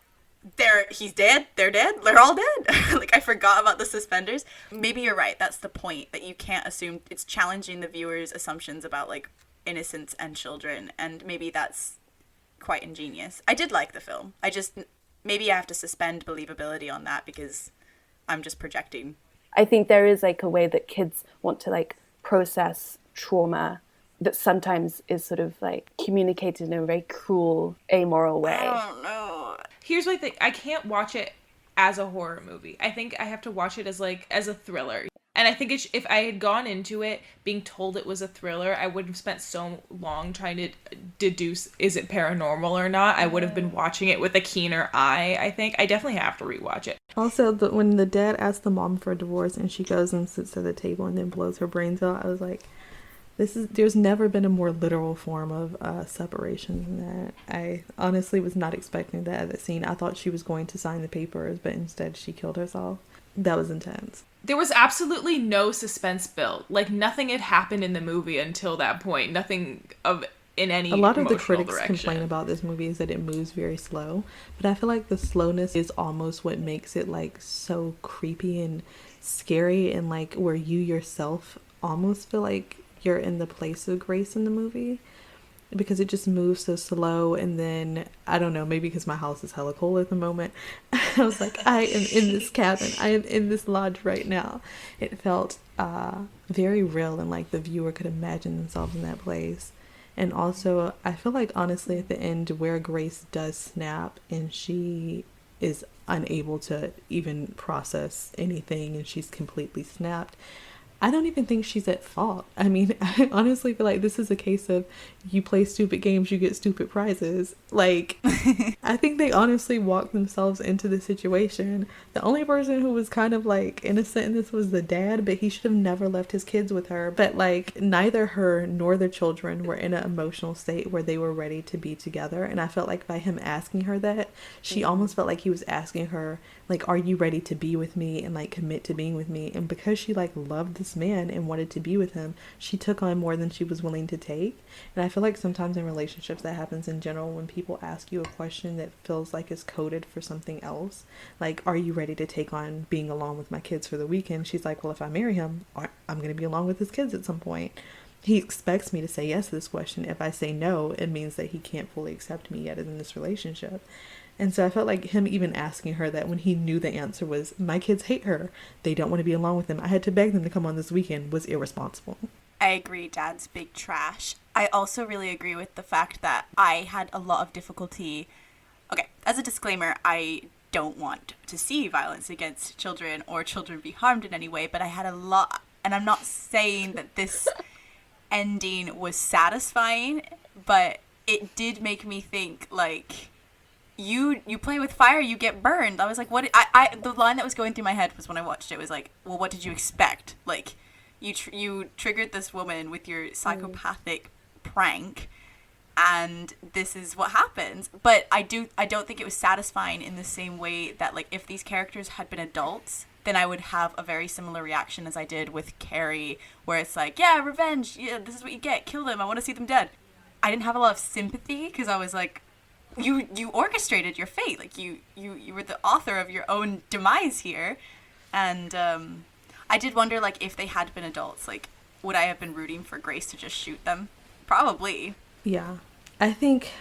he's dead, they're all dead. Like, I forgot about the suspenders. Maybe you're right, that's the point, that you can't assume. It's challenging the viewer's assumptions about, like, innocence and children, and maybe that's quite ingenious. I did like the film. Maybe I have to suspend believability on that because I'm just projecting. I think there is like a way that kids want to like process trauma that sometimes is sort of like communicated in a very cruel, amoral way. I don't know. Here's what I think. I can't watch it as a horror movie. I think I have to watch it as a thriller. And I think if I had gone into it being told it was a thriller, I wouldn't have spent so long trying to deduce, is it paranormal or not? I would have been watching it with a keener eye, I think. I definitely have to rewatch it. Also, when the dad asked the mom for a divorce and she goes and sits at the table and then blows her brains out, I was like, there's never been a more literal form of separation than that. I honestly was not expecting that at the scene. I thought she was going to sign the papers, but instead she killed herself. That was intense. There was absolutely no suspense built. Like, nothing had happened in the movie until that point. Nothing of in any A lot of the emotional critics direction. complain about this movie is that it moves very slow, but I feel like the slowness is almost what makes it like so creepy and scary, and like where you yourself almost feel like you're in the place of Grace in the movie, because it just moves so slow. And then I don't know, maybe because my house is hella cold at the moment, I was like, I am in this cabin, I am in this lodge right now. It felt very real, and like the viewer could imagine themselves in that place. And also I feel like honestly at the end where Grace does snap and she is unable to even process anything and she's completely snapped, I don't even think she's at fault. I mean, I honestly feel like this is a case of you play stupid games, you get stupid prizes. Like, I think they honestly walked themselves into the situation. The only person who was kind of like innocent in this was the dad, but he should have never left his kids with her. But like, neither her nor the children were in an emotional state where they were ready to be together. And I felt like by him asking her that, she almost felt like he was asking her, like, are you ready to be with me and like commit to being with me? And because she like loved this man and wanted to be with him, she took on more than she was willing to take. And I feel like sometimes in relationships that happens in general when people ask you a question that feels like it's coded for something else. Like, are you ready to take on being alone with my kids for the weekend? She's like, well, if I marry him, I'm going to be alone with his kids at some point. He expects me to say yes to this question. If I say no, it means that he can't fully accept me yet in this relationship. And so I felt like him even asking her that when he knew the answer was, my kids hate her, they don't want to be alone with him, I had to beg them to come on this weekend, was irresponsible. I agree, Dad's big trash. I also really agree with the fact that I had a lot of difficulty. Okay, as a disclaimer, I don't want to see violence against children or children be harmed in any way, but I had a lot, and I'm not saying that this ending was satisfying, but it did make me think, like, you play with fire, you get burned. I was like, what? The line that was going through my head was when I watched it was like, well, what did you expect? Like, you triggered this woman with your psychopathic prank, and this is what happens. But I don't think it was satisfying in the same way that, like, if these characters had been adults, then I would have a very similar reaction as I did with Carrie, where it's like, yeah, revenge, yeah, this is what you get, kill them, I want to see them dead. I didn't have a lot of sympathy because I was like, you orchestrated your fate, like you were the author of your own demise here. And I did wonder, like, if they had been adults, like, would I have been rooting for Grace to just shoot them? Probably. Yeah. I think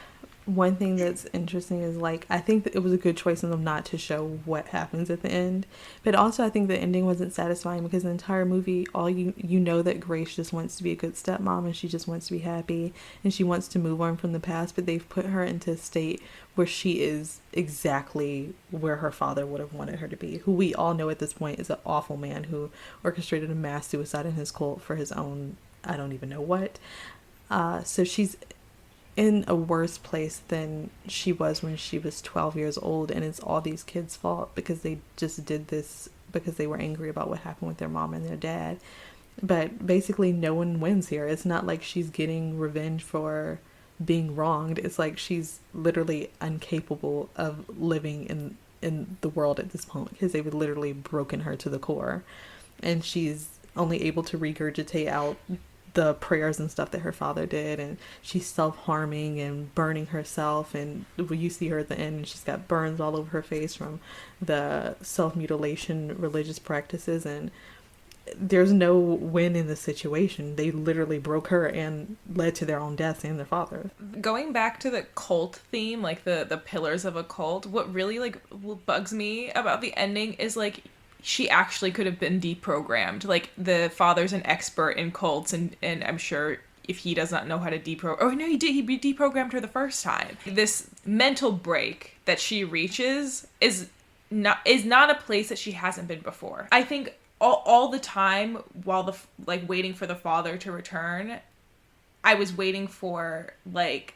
one thing that's interesting is, like, I think that it was a good choice in them not to show what happens at the end. But also I think the ending wasn't satisfying because the entire movie, all you know that Grace just wants to be a good stepmom and she just wants to be happy and she wants to move on from the past, but they've put her into a state where she is exactly where her father would have wanted her to be, who we all know at this point is an awful man who orchestrated a mass suicide in his cult for his own, I don't even know what. So she's in a worse place than she was when she was 12 years old, and it's all these kids' fault because they just did this because they were angry about what happened with their mom and their dad. But basically no one wins here. It's not like she's getting revenge for being wronged. It's like she's literally incapable of living in the world at this point because they've literally broken her to the core, and she's only able to regurgitate out the prayers and stuff that her father did, and she's self-harming and burning herself, and when you see her at the end, she's got burns all over her face from the self-mutilation religious practices, and there's no win in the situation. They literally broke her and led to their own deaths and their father. Going back to the cult theme, like the pillars of a cult, what really like bugs me about the ending is like she actually could have been deprogrammed. Like, the father's an expert in cults, and I'm sure if he does not know how to deprogram... Oh, no, he did. He deprogrammed her the first time. This mental break that she reaches is not a place that she hasn't been before. I think all the time while waiting for the father to return, I was waiting for, like,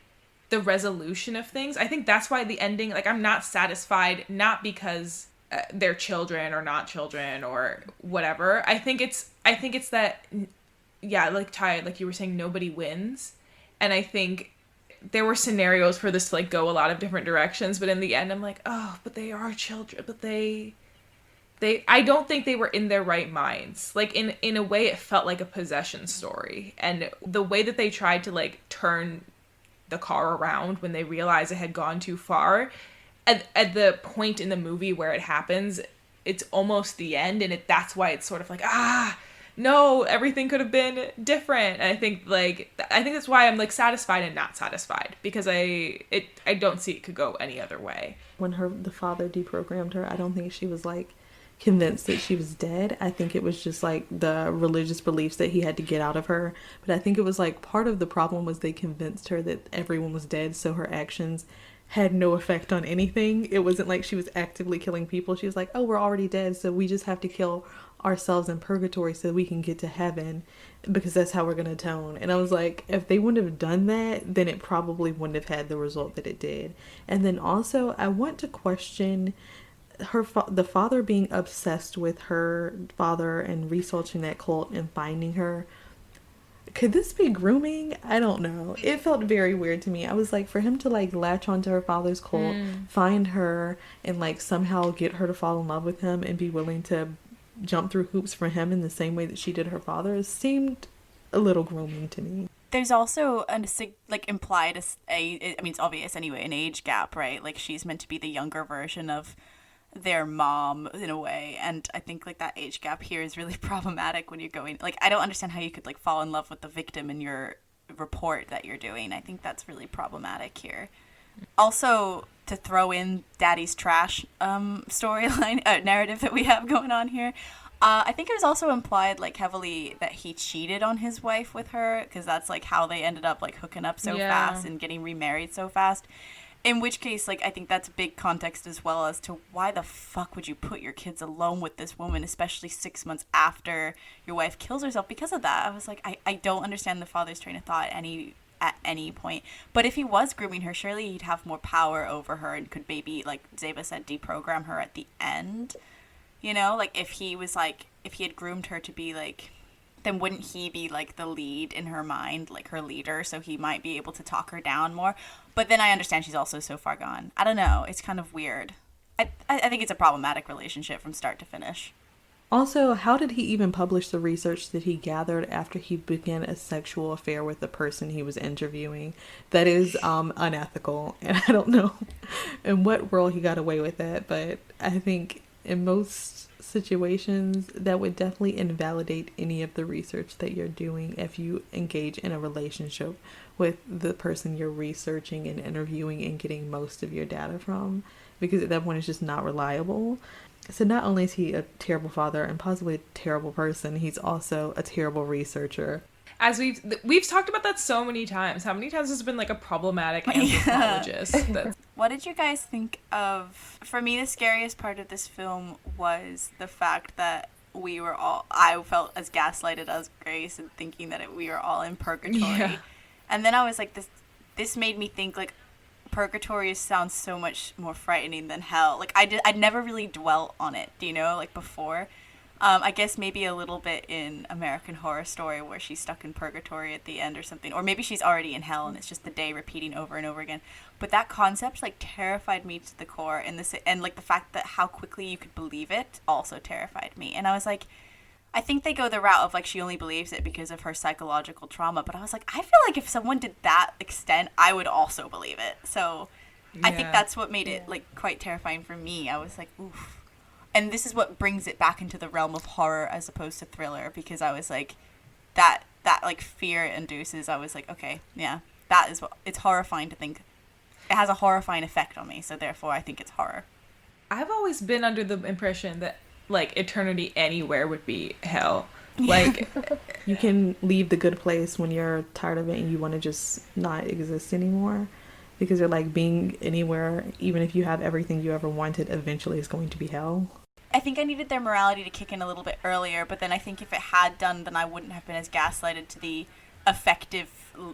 the resolution of things. I think that's why the ending... Like, I'm not satisfied, not because... they're children or not children or whatever. I think it's that, yeah, like Tyia, like you were saying, nobody wins. And I think there were scenarios for this to like go a lot of different directions, but in the end I'm like, oh, but they are children, but I don't think they were in their right minds. Like in a way it felt like a possession story, and the way that they tried to like turn the car around when they realize it had gone too far. At the point in the movie where it happens, it's almost the end, and that's why it's sort of like, no, everything could have been different. And I think that's why I'm like satisfied and not satisfied, because I don't see it could go any other way. When the father deprogrammed her, I don't think she was like convinced that she was dead. I think it was just like the religious beliefs that he had to get out of her. But I think it was like part of the problem was they convinced her that everyone was dead, so her actions had no effect on anything. It wasn't like she was actively killing people. She was like, oh, we're already dead, so we just have to kill ourselves in purgatory so we can get to heaven, because that's how we're going to atone. And I was like, if they wouldn't have done that, then it probably wouldn't have had the result that it did. And then also, I want to question the father being obsessed with her father and researching that cult and finding her. Could this be grooming? I don't know. It felt very weird to me. I was like, for him to like latch onto her father's cult, find her, and like somehow get her to fall in love with him and be willing to jump through hoops for him in the same way that she did her father, seemed a little grooming to me. There's also implied I mean, it's obvious anyway, an age gap, right? Like, she's meant to be the younger version of their mom in a way, and I think like that age gap here is really problematic when you're going, like, I don't understand how you could like fall in love with the victim in your report that you're doing. I think that's really problematic here. Also, to throw in daddy's trash storyline narrative that we have going on here, I think it was also implied like heavily that he cheated on his wife with her, because that's like how they ended up like hooking up so fast and getting remarried so fast. In which case, like, I think that's big context as well as to why the fuck would you put your kids alone with this woman, especially 6 months after your wife kills herself because of that. I was like, I don't understand the father's train of thought at any point. But if he was grooming her, surely he'd have more power over her and could maybe, like Zeba said, deprogram her at the end. You know, like, if he had groomed her to be, like, then wouldn't he be, like, the lead in her mind, like, her leader, so he might be able to talk her down more? But then I understand she's also so far gone. I don't know. It's kind of weird. I think it's a problematic relationship from start to finish. Also, how did he even publish the research that he gathered after he began a sexual affair with the person he was interviewing? That is unethical, and I don't know in what world he got away with that, but I think in most situations that would definitely invalidate any of the research that you're doing if you engage in a relationship with the person you're researching and interviewing and getting most of your data from, because at that point it's just not reliable. So not only is he a terrible father and possibly a terrible person, he's also a terrible researcher. As we've talked about that so many times. How many times has been like a problematic anthropologist? What did you guys think of? For me, the scariest part of this film was the fact that I felt as gaslighted as Grace and thinking that we were all in purgatory. Yeah. And then I was like, this made me think like purgatory sounds so much more frightening than hell. Like I'd never really dwelt on it, do you know, like before. I guess maybe a little bit in American Horror Story where she's stuck in purgatory at the end or something. Or maybe she's already in hell and it's just the day repeating over and over again. But that concept like terrified me to the core. And like the fact that how quickly you could believe it also terrified me. And I was like, I think they go the route of like she only believes it because of her psychological trauma. But I was like, I feel like if someone did that extent, I would also believe it. So I think that's what made it like quite terrifying for me. I was like, oof. And this is what brings it back into the realm of horror as opposed to thriller, because I was like, that like fear it induces. I was like, okay, yeah, that is what it's horrifying to think. It has a horrifying effect on me, so therefore I think it's horror. I've always been under the impression that like eternity anywhere would be hell. Like you can leave the good place when you're tired of it and you want to just not exist anymore. Because you're like being anywhere, even if you have everything you ever wanted, eventually is going to be hell. I think I needed their morality to kick in a little bit earlier, but then I think if it had done, then I wouldn't have been as gaslighted to the effective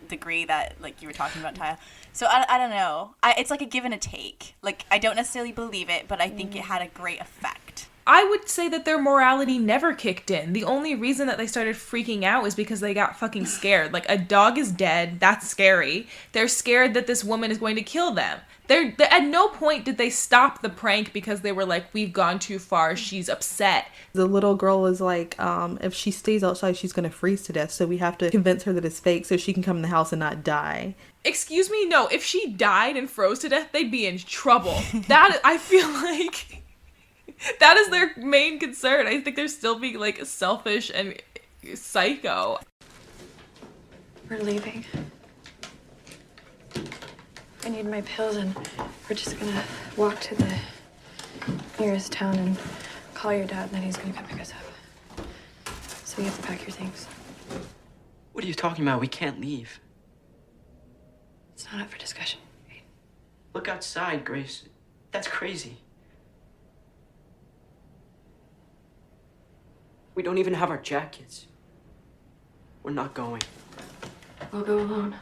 degree that, like, you were talking about, Tyia. So I don't know. It's like a give and a take. Like, I don't necessarily believe it, but I think it had a great effect. I would say that their morality never kicked in. The only reason that they started freaking out is because they got fucking scared. Like, a dog is dead. That's scary. They're scared that this woman is going to kill them. At no point did they stop the prank because they were like, we've gone too far, she's upset. The little girl is like, if she stays outside, she's going to freeze to death. So we have to convince her that it's fake so she can come in the house and not die. Excuse me? No, if she died and froze to death, they'd be in trouble. I feel like that is their main concern. I think they're still being like selfish and psycho. We're leaving. I need my pills, and we're just gonna walk to the nearest town and call your dad, and then he's gonna come pick us up. So you have to pack your things. What are you talking about? We can't leave. It's not up for discussion. Look outside, Grace. That's crazy. We don't even have our jackets. We're not going. We'll go alone.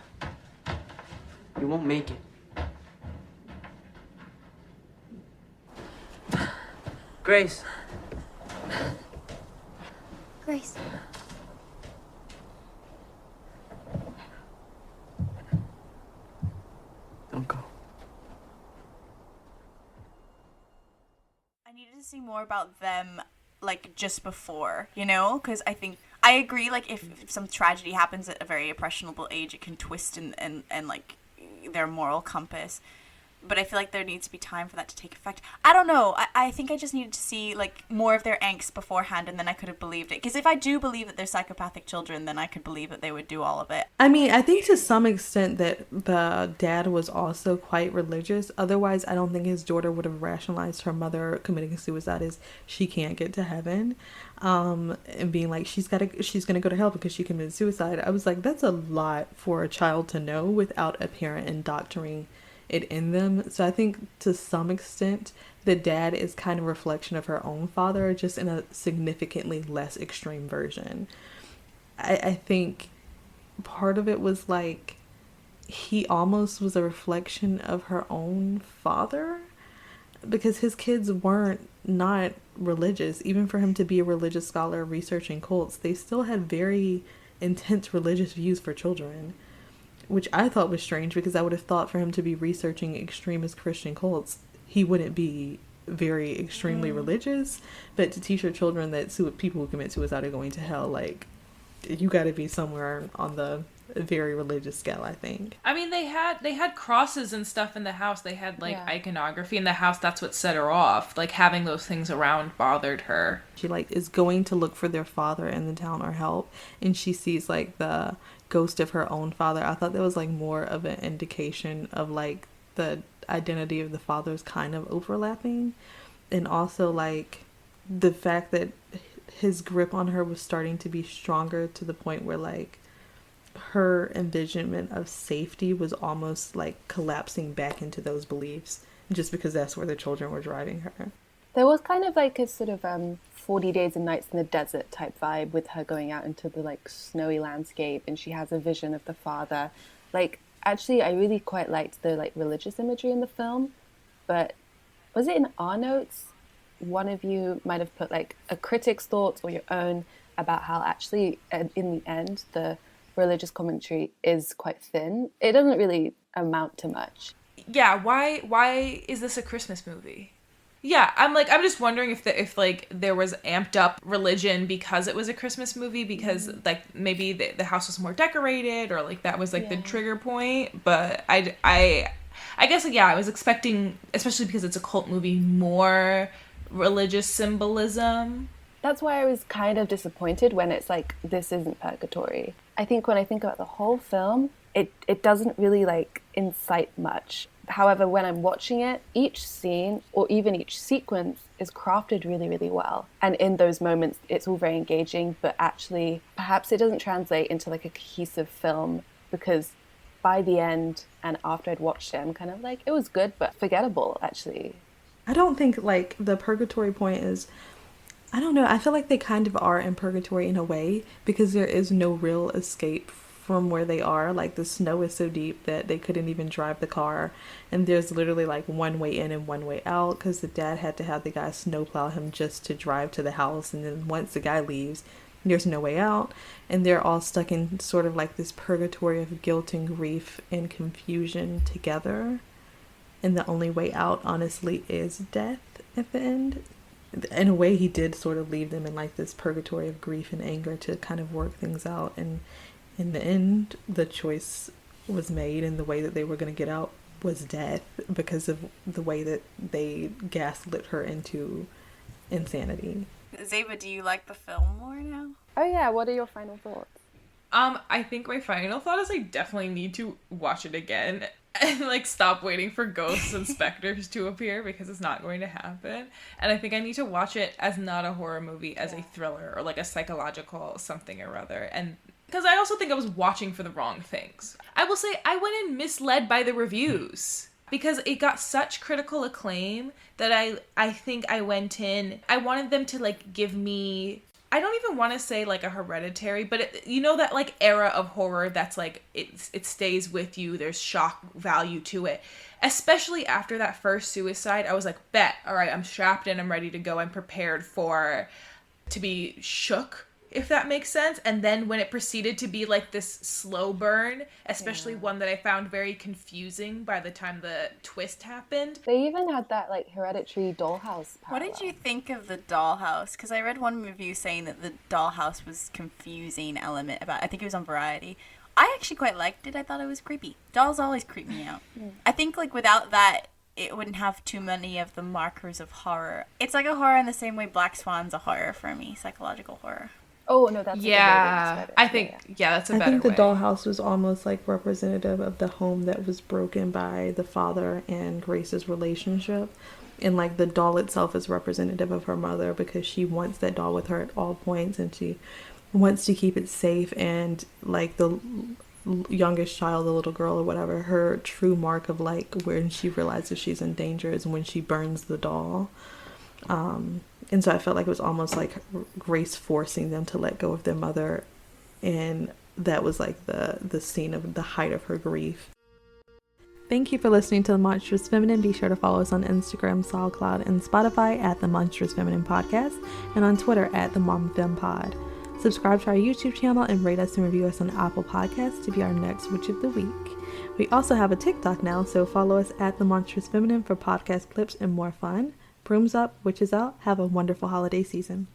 You won't make it. Grace. Grace. Don't go. I needed to see more about them, like, just before, you know? Because I agree, like, if some tragedy happens at a very impressionable age, it can twist and like, their moral compass. But I feel like there needs to be time for that to take effect. I don't know. I think I just needed to see, like, more of their angst beforehand, and then I could have believed it. Because if I do believe that they're psychopathic children, then I could believe that they would do all of it. I mean, I think to some extent that the dad was also quite religious. Otherwise, I don't think his daughter would have rationalized her mother committing suicide as she can't get to heaven. And being like, she's gonna go to hell because she committed suicide. I was like, that's a lot for a child to know without a parent indoctrinating it in them. So I think to some extent the dad is kind of a reflection of her own father, just in a significantly less extreme version. I think part of it was like he almost was a reflection of her own father, because his kids weren't not religious. Even for him to be a religious scholar researching cults, they still had very intense religious views for children, which I thought was strange, because I would have thought for him to be researching extremist Christian cults, he wouldn't be very extremely religious. But to teach your children that people who commit suicide are going to hell, like, you got to be somewhere on the very religious scale, I think. I mean, they had crosses and stuff in the house. They had, like, iconography in the house. That's what set her off. Like, having those things around bothered her. She, like, is going to look for their father in the town or help, and she sees, like, the ghost of her own father. I thought that was, like, more of an indication of, like, the identity of the fathers kind of overlapping, and also, like, the fact that his grip on her was starting to be stronger to the point where, like, her envisionment of safety was almost like collapsing back into those beliefs, just because that's where the children were driving her. There was kind of like a sort of 40 Days and Nights in the Desert type vibe with her going out into the, like, snowy landscape, and she has a vision of the father. Like, actually, I really quite liked the, like, religious imagery in the film, but was it in our notes? One of you might have put, like, a critic's thoughts or your own about how actually in the end the religious commentary is quite thin. It doesn't really amount to much. Yeah, why is this a Christmas movie? Yeah, I'm just wondering if there was amped up religion because it was a Christmas movie, because like maybe the house was more decorated, or like that was like the trigger point. But I guess, like, yeah, I was expecting, especially because it's a cult movie, more religious symbolism. That's why I was kind of disappointed when it's like, this isn't purgatory. I think when I think about the whole film, it doesn't really, like, incite much. However, when I'm watching it, each scene or even each sequence is crafted really, really well. And in those moments, it's all very engaging, but actually, perhaps it doesn't translate into, like, a cohesive film, because by the end and after I'd watched it, I'm kind of like, it was good, but forgettable, actually. I don't think, like, the purgatory point is, I don't know, I feel like they kind of are in purgatory in a way, because there is no real escape from where they are. Like, the snow is so deep that they couldn't even drive the car, and there's literally, like, one way in and one way out, because the dad had to have the guy snowplow him just to drive to the house, and then once the guy leaves, there's no way out, and they're all stuck in sort of like this purgatory of guilt and grief and confusion together. and the only way out, honestly, is death at the end. In a way, he did sort of leave them in like this purgatory of grief and anger to kind of work things out, and in the end, the choice was made, and the way that they were going to get out was death because of the way that they gaslit her into insanity. Zeba, do you like the film more now? Oh yeah, what are your final thoughts? I think my final thought is I definitely need to watch it again and like stop waiting for ghosts and specters to appear, because it's not going to happen. And I think I need to watch it as not a horror movie, as a thriller or like a psychological something or other. And because I also think I was watching for the wrong things. I will say I went in misled by the reviews, because it got such critical acclaim that I think I went in, I wanted them to like give me, I don't even want to say like a Hereditary, but you know that like era of horror that's like it stays with you, there's shock value to it. Especially after that first suicide, I was like, bet, all right, I'm strapped in, I'm ready to go, I'm prepared to be shook, if that makes sense. And then when it proceeded to be like this slow burn, especially one that I found very confusing by the time the twist happened. They even had that like Hereditary dollhouse parallel. What did you think of the dollhouse? Because I read one review saying that the dollhouse was confusing element about, I think it was on Variety. I actually quite liked it. I thought it was creepy. Dolls always creep me out. I think like without that, it wouldn't have too many of the markers of horror. It's like a horror in the same way Black Swan's a horror for me, psychological horror. Oh, no, that's a good way to describe it. I think, that's a better way. I think the dollhouse was almost like representative of the home that was broken by the father and Grace's relationship. And like the doll itself is representative of her mother, because she wants that doll with her at all points, and she wants to keep it safe. And like the youngest child, the little girl or whatever, her true mark of like when she realizes she's in danger is when she burns the doll. And so I felt like it was almost like Grace forcing them to let go of their mother, and that was like the scene of the height of her grief. Thank you for listening to The Monstrous Feminine. Be sure to follow us on Instagram, SoundCloud, and Spotify at The Monstrous Feminine Podcast, and on Twitter at The Mom Fem Pod. Subscribe to our YouTube channel and rate us and review us on Apple Podcasts to be our next Witch of the Week. We also have a TikTok now, so follow us at The Monstrous Feminine for podcast clips and more fun. Brooms up, witches out. Have a wonderful holiday season.